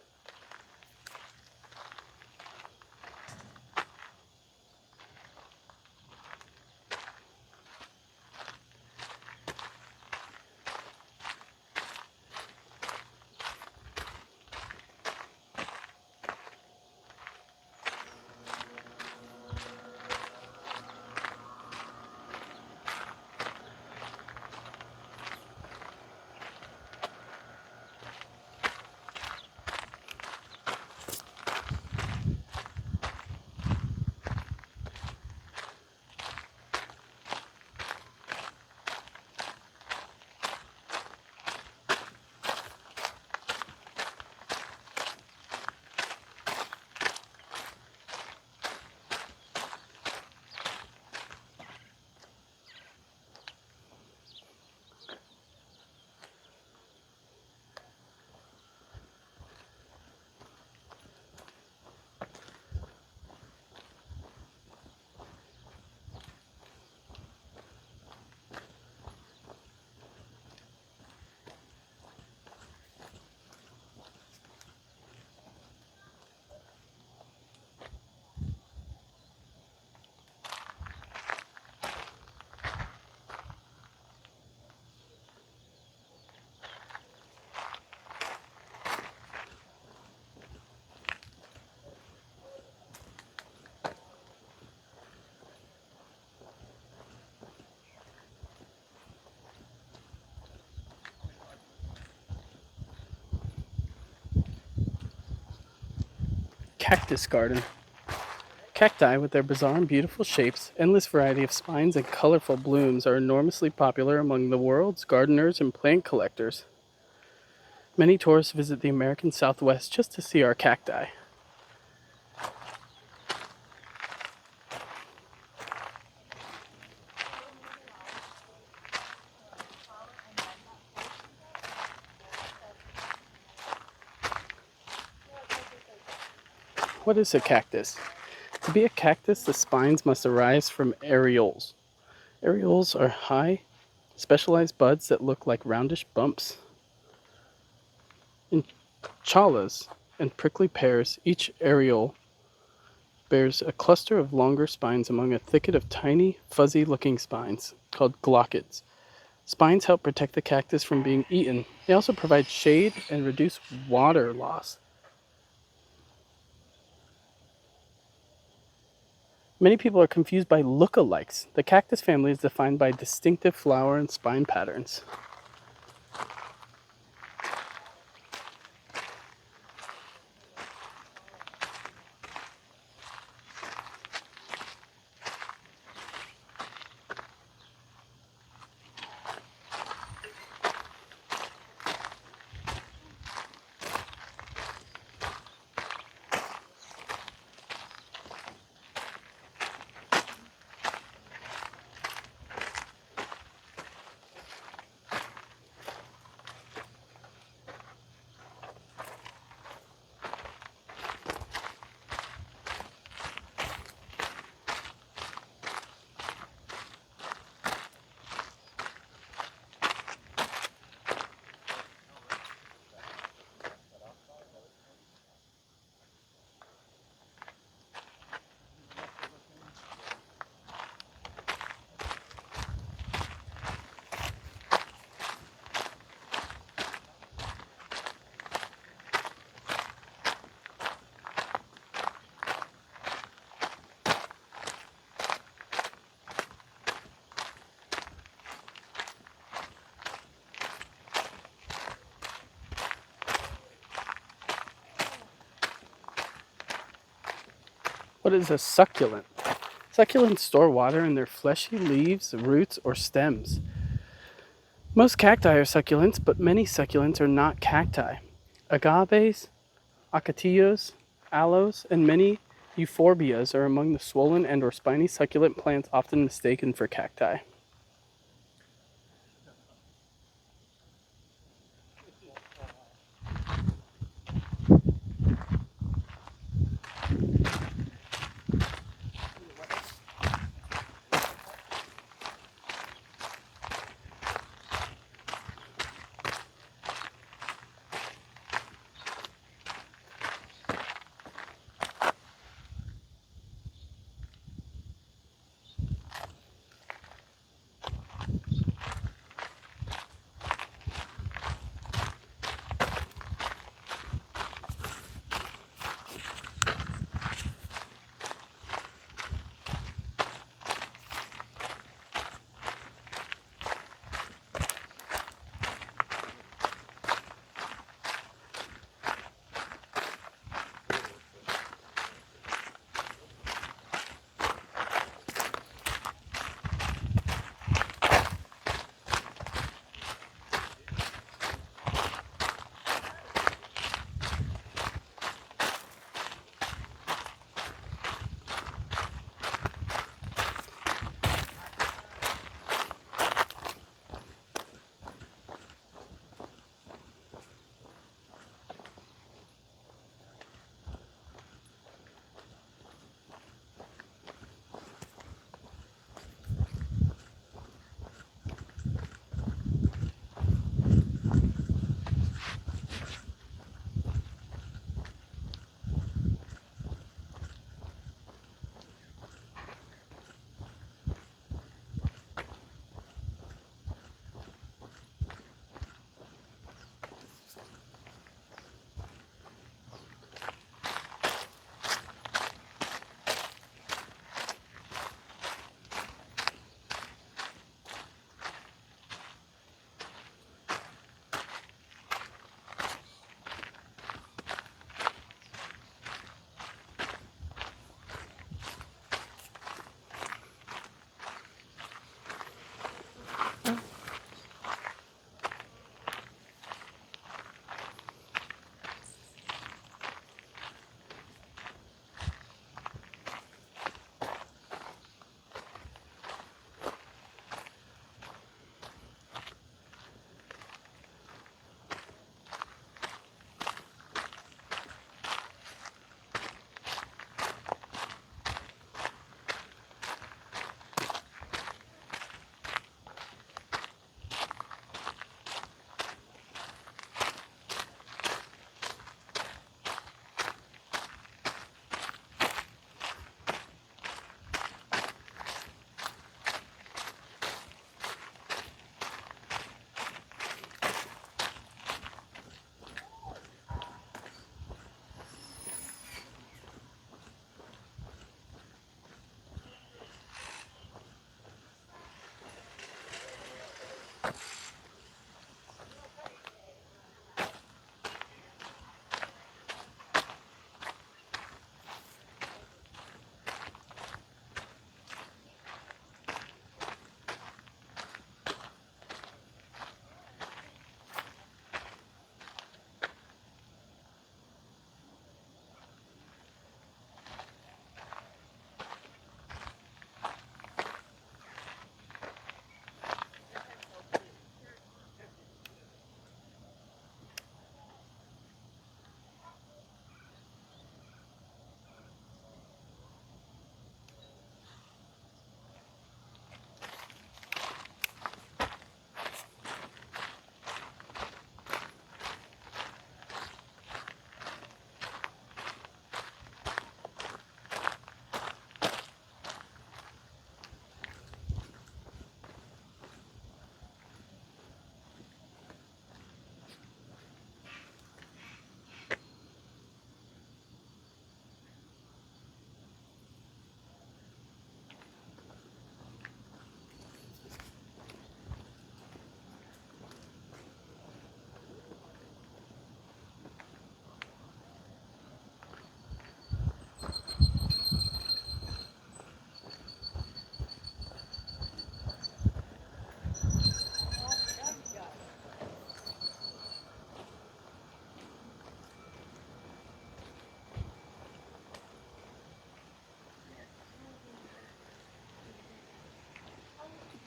S1: Cactus garden. Cacti, with their bizarre and beautiful shapes, endless variety of spines, and colorful blooms, are enormously popular among the world's gardeners and plant collectors. Many tourists visit the American Southwest just to see our cacti. What is a cactus? To be a cactus, the spines must arise from areoles. Areoles are high, specialized buds that look like roundish bumps. In chalas and prickly pears, each areole bears a cluster of longer spines among a thicket of tiny, fuzzy-looking spines called glochids. Spines help protect the cactus from being eaten. They also provide shade and reduce water loss. Many people are confused by lookalikes. The cactus family is defined by distinctive flower and spine patterns. What is a succulent? Succulents store water in their fleshy leaves, roots, or stems. Most cacti are succulents, but many succulents are not cacti. Agaves, ocotillos, aloes, and many euphorbias are among the swollen and or spiny succulent plants often mistaken for cacti.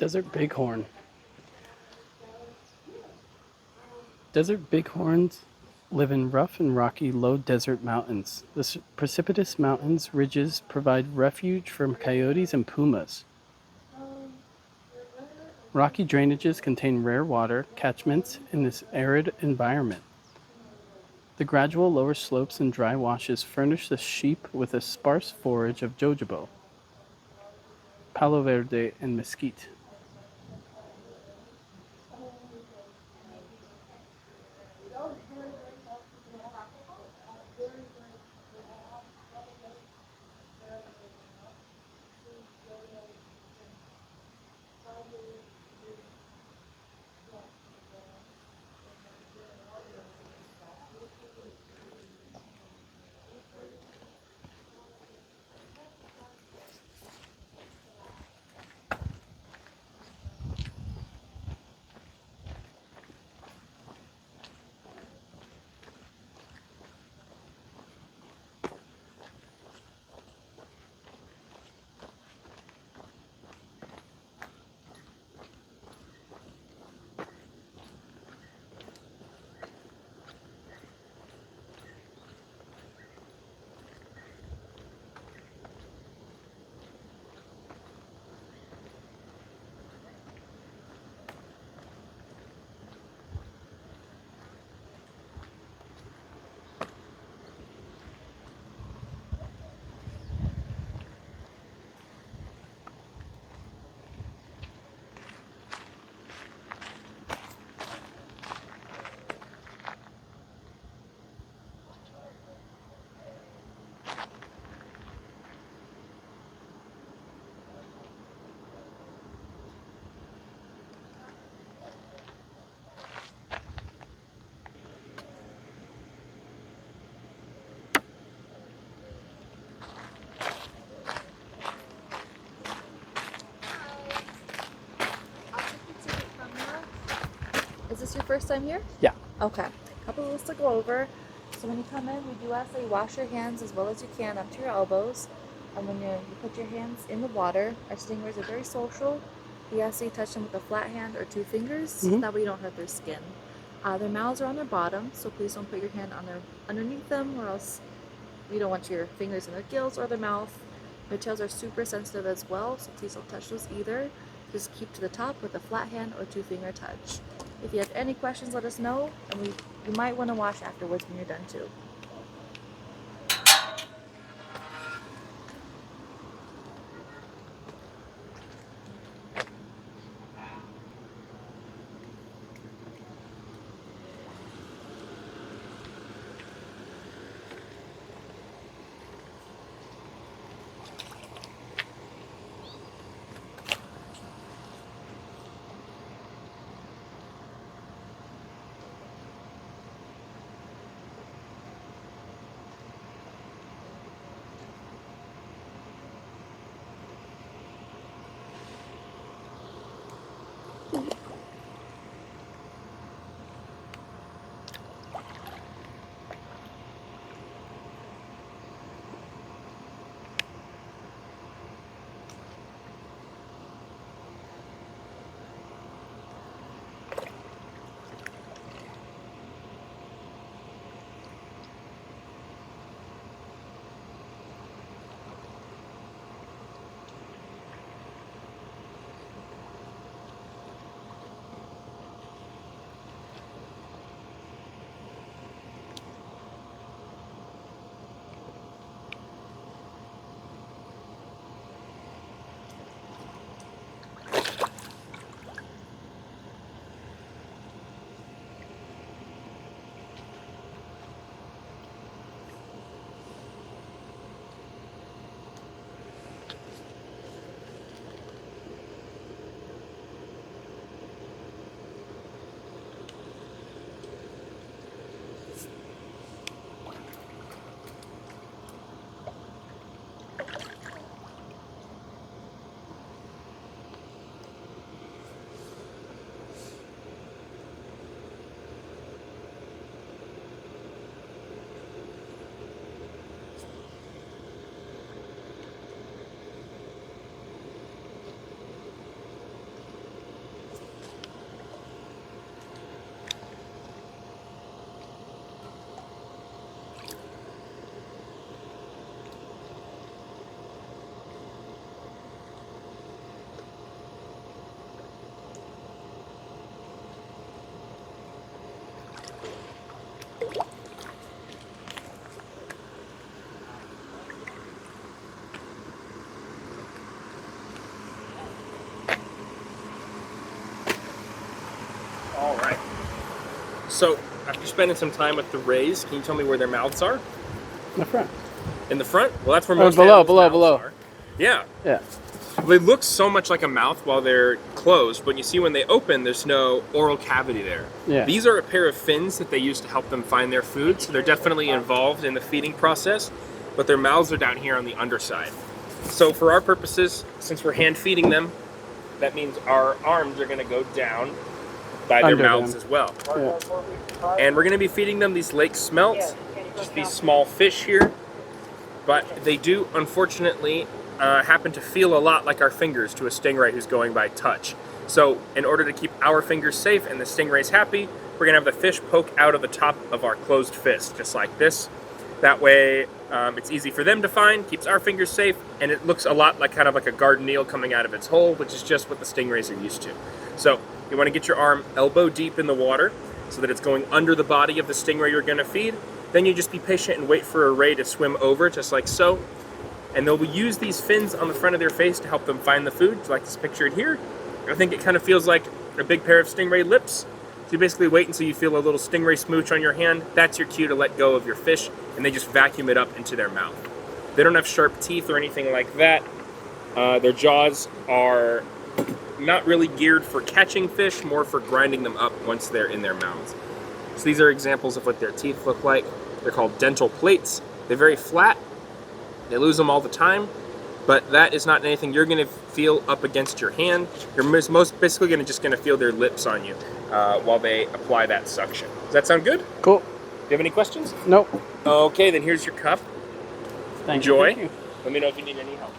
S1: Desert bighorn. Desert bighorns live in rough and rocky low desert mountains. The precipitous mountains ridges provide refuge for coyotes and pumas. Rocky drainages contain rare water catchments in this arid environment. The gradual lower slopes and dry washes furnish the sheep with a sparse forage of jojoba, palo verde, and mesquite.
S9: Is this your first time here?
S1: Yeah.
S9: Okay. A couple rules to go over. So when you come in, we do ask that you wash your hands as well as you can up to your elbows. And when you put your hands in the water, our stingrays are very social. We ask that you touch them with a flat hand or 2 fingers. That way you don't hurt their skin. Their mouths are on their bottom, so please don't put your hand on underneath them, or else you don't want your fingers in their gills or their mouth. Their tails are super sensitive as well, so please don't touch those either. Just keep to the top with a flat hand or 2-finger touch. If you have any questions, let us know, and you might want to wash afterwards when you're done too.
S10: All right. So, after spending some time with the rays, can you tell me where their mouths are?
S1: In the front.
S10: In the front? Well, that's where most
S1: below,
S10: animals' mouths
S1: below.
S10: are. Yeah.
S1: Yeah.
S10: They look so much like a mouth while they're closed, but you see when they open, there's no oral cavity there.
S1: Yeah.
S10: These are a pair of fins that they use to help them find their food, so they're definitely involved in the feeding process, but their mouths are down here on the underside. So for our purposes, since we're hand feeding them, that means our arms are going to go down by their
S1: Under
S10: mouths
S1: them.
S10: as well.
S1: Yeah.
S10: And we're going to be feeding them these lake smelts, just these small fish here, but they do unfortunately happen to feel a lot like our fingers to a stingray who's going by touch. So in order to keep our fingers safe and the stingrays happy, we're gonna have the fish poke out of the top of our closed fist, just like this. That way it's easy for them to find, keeps our fingers safe, and it looks a lot like kind of like a garden eel coming out of its hole, which is just what the stingrays are used to. So you wanna get your arm elbow deep in the water so that it's going under the body of the stingray you're gonna feed. Then you just be patient and wait for a ray to swim over, just like so. And they'll use these fins on the front of their face to help them find the food, like this pictured here. I think it kind of feels like a big pair of stingray lips. So you basically wait until you feel a little stingray smooch on your hand. That's your cue to let go of your fish, and they just vacuum it up into their mouth. They don't have sharp teeth or anything like that. Their jaws are not really geared for catching fish, more for grinding them up once they're in their mouths. So these are examples of what their teeth look like. They're called dental plates. They're very flat. They lose them all the time, but that is not anything you're going to feel up against your hand. You're most basically just going to feel their lips on you while they apply that suction. Does that sound good?
S1: Cool.
S10: Do you have any questions?
S1: Nope.
S10: Okay, then here's your cup. Enjoy.
S1: Thank you.
S10: Let me know if you need any help.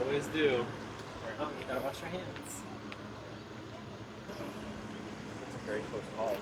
S10: Always do. Oh, you gotta wash your hands. It's a very close call.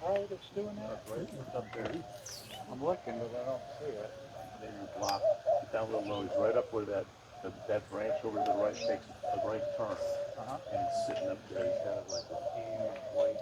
S7: Oh, that's doing that? Right, it's up there. I'm looking, but I don't see it.
S11: Then you block down a little low, he's right up where that branch over to the right takes a right turn. And he's sitting up there, he's kind of like a huge white.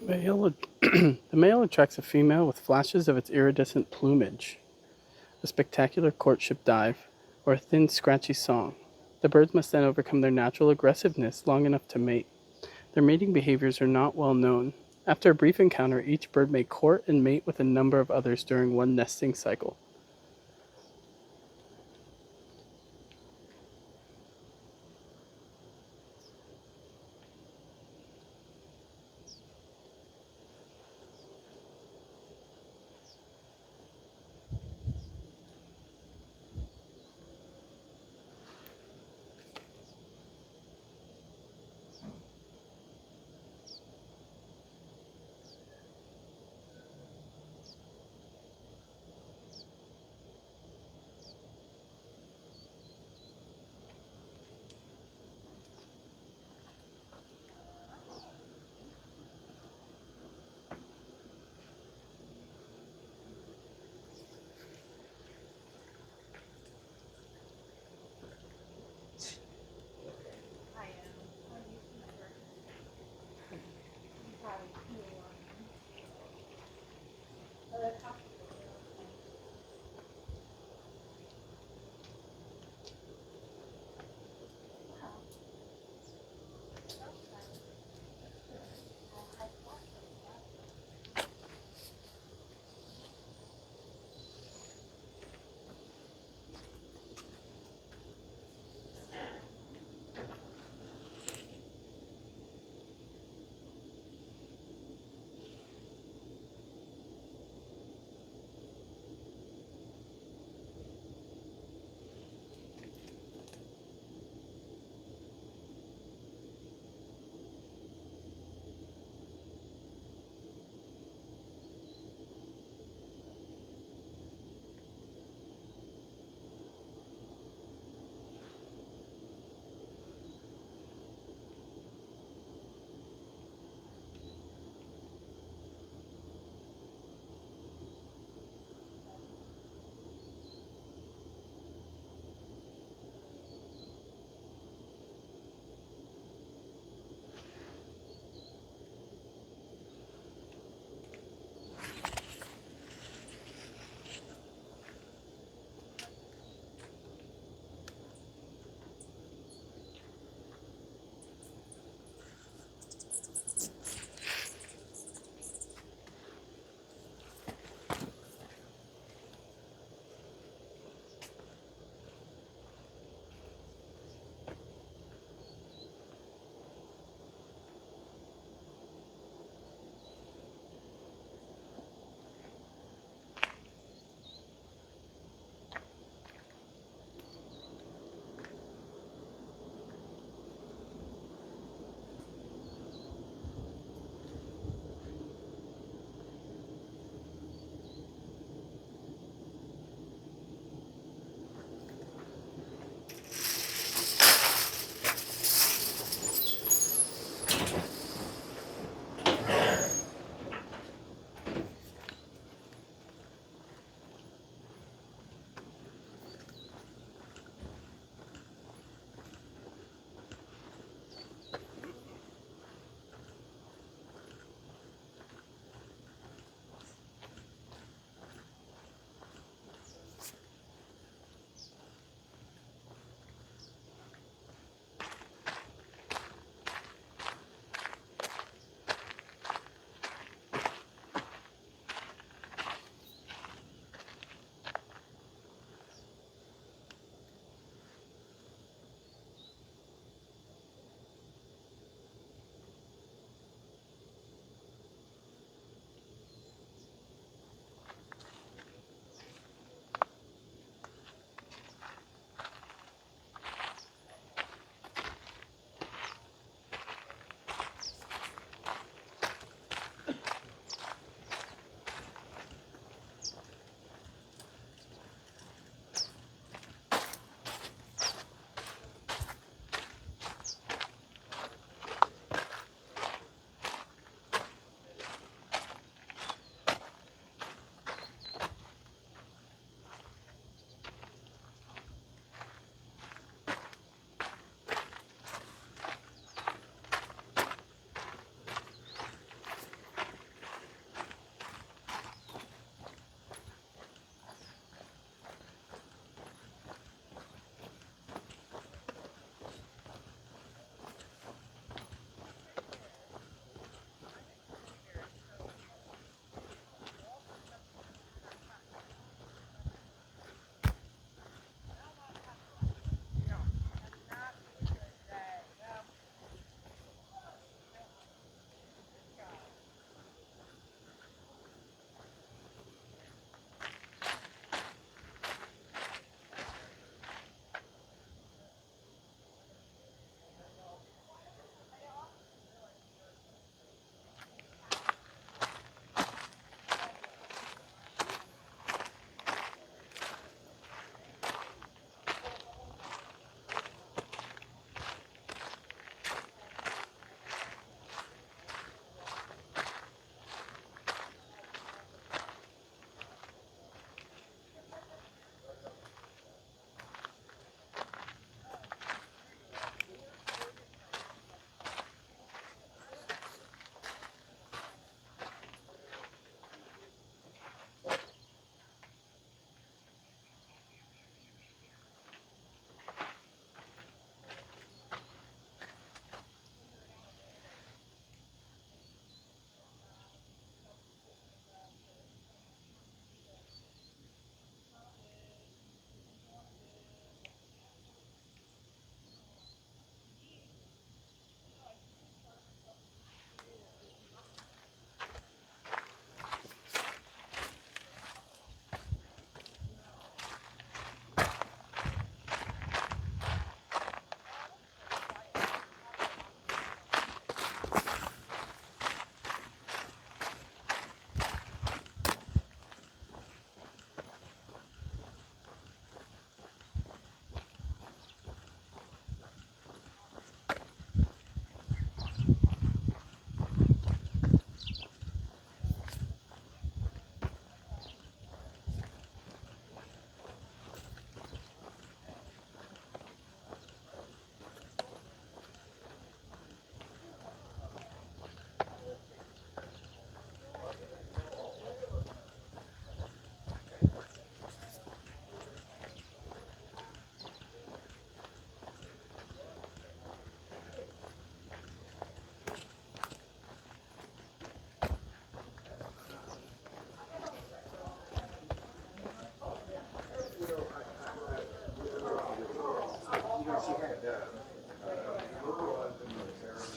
S1: The male attracts a female with flashes of its iridescent plumage, a spectacular courtship dive, or a thin, scratchy song. The birds must then overcome their natural aggressiveness long enough to mate. Their mating behaviors are not well known. After a brief encounter, each bird may court and mate with a number of others during one nesting cycle.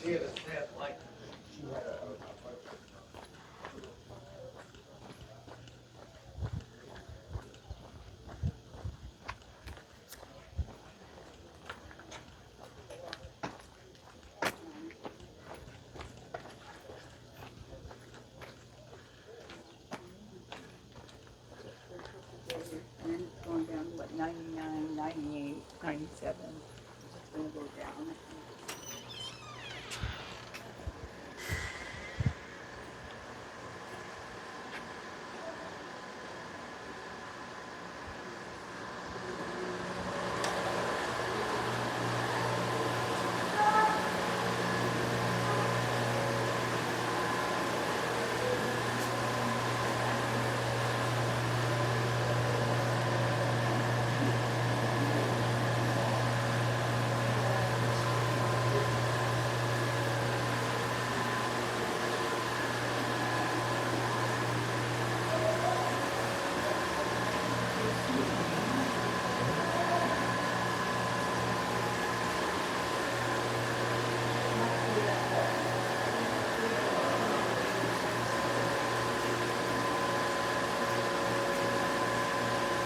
S6: And then it's going down to what, 99, 98, 97. It's going to go down.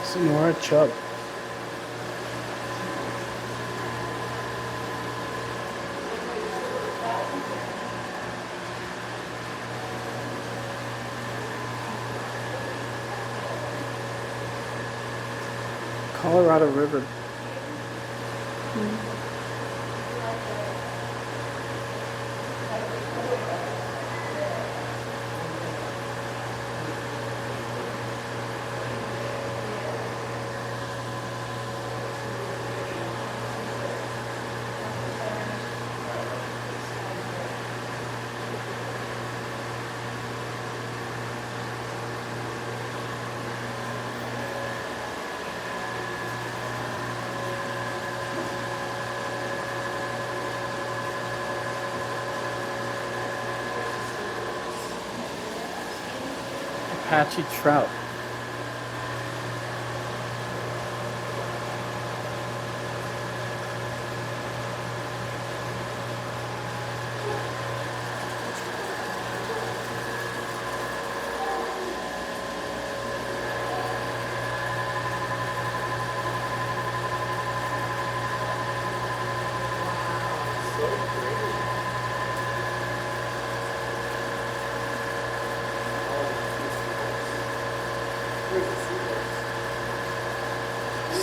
S1: Sonora chub. Colorado River. Apache trout.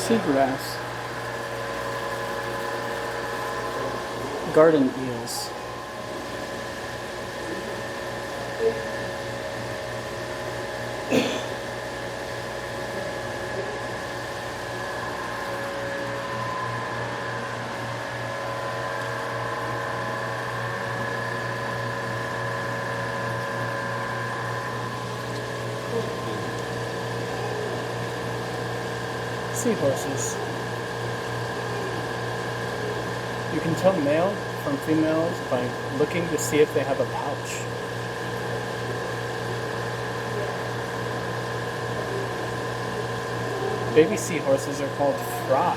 S1: Seagrass. Garden eels. Seahorses. You can tell male from females by looking to see if they have a pouch. Baby seahorses are called fry.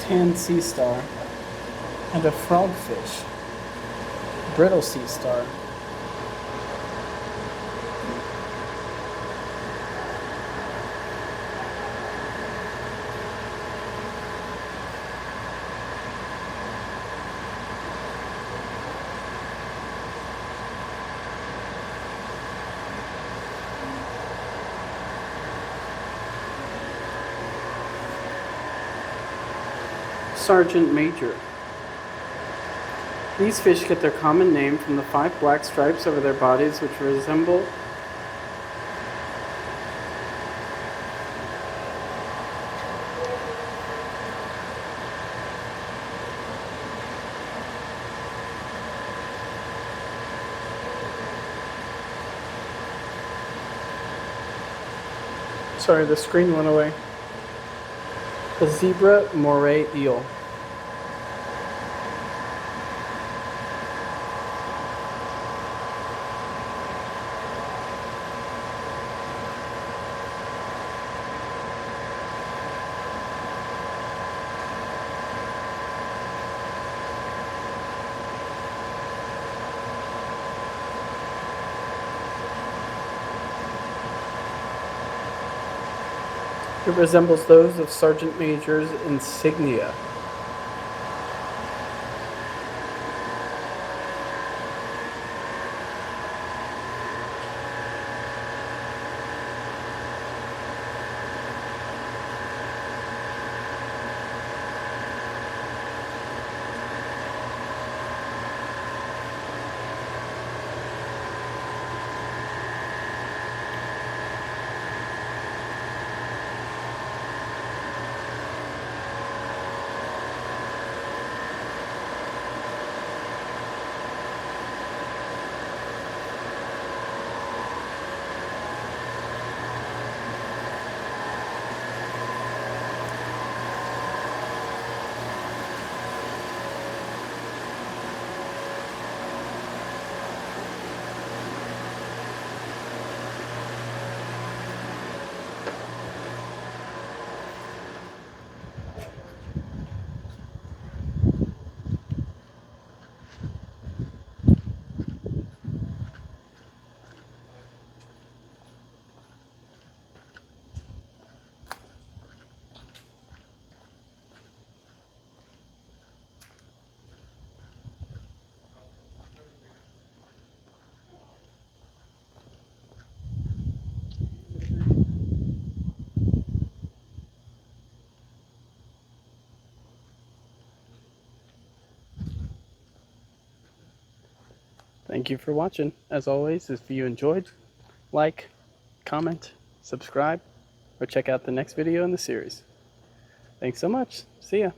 S1: tan sea star, and a frogfish, brittle sea star. Sergeant Major. These fish get their common name from the 5 black stripes over their bodies which resemble Sorry, the screen went away. A zebra moray eel. It resembles those of Sergeant Major's insignia. Thank you for watching. As always, if you enjoyed, like, comment, subscribe, or check out the next video in the series. Thanks so much. See ya.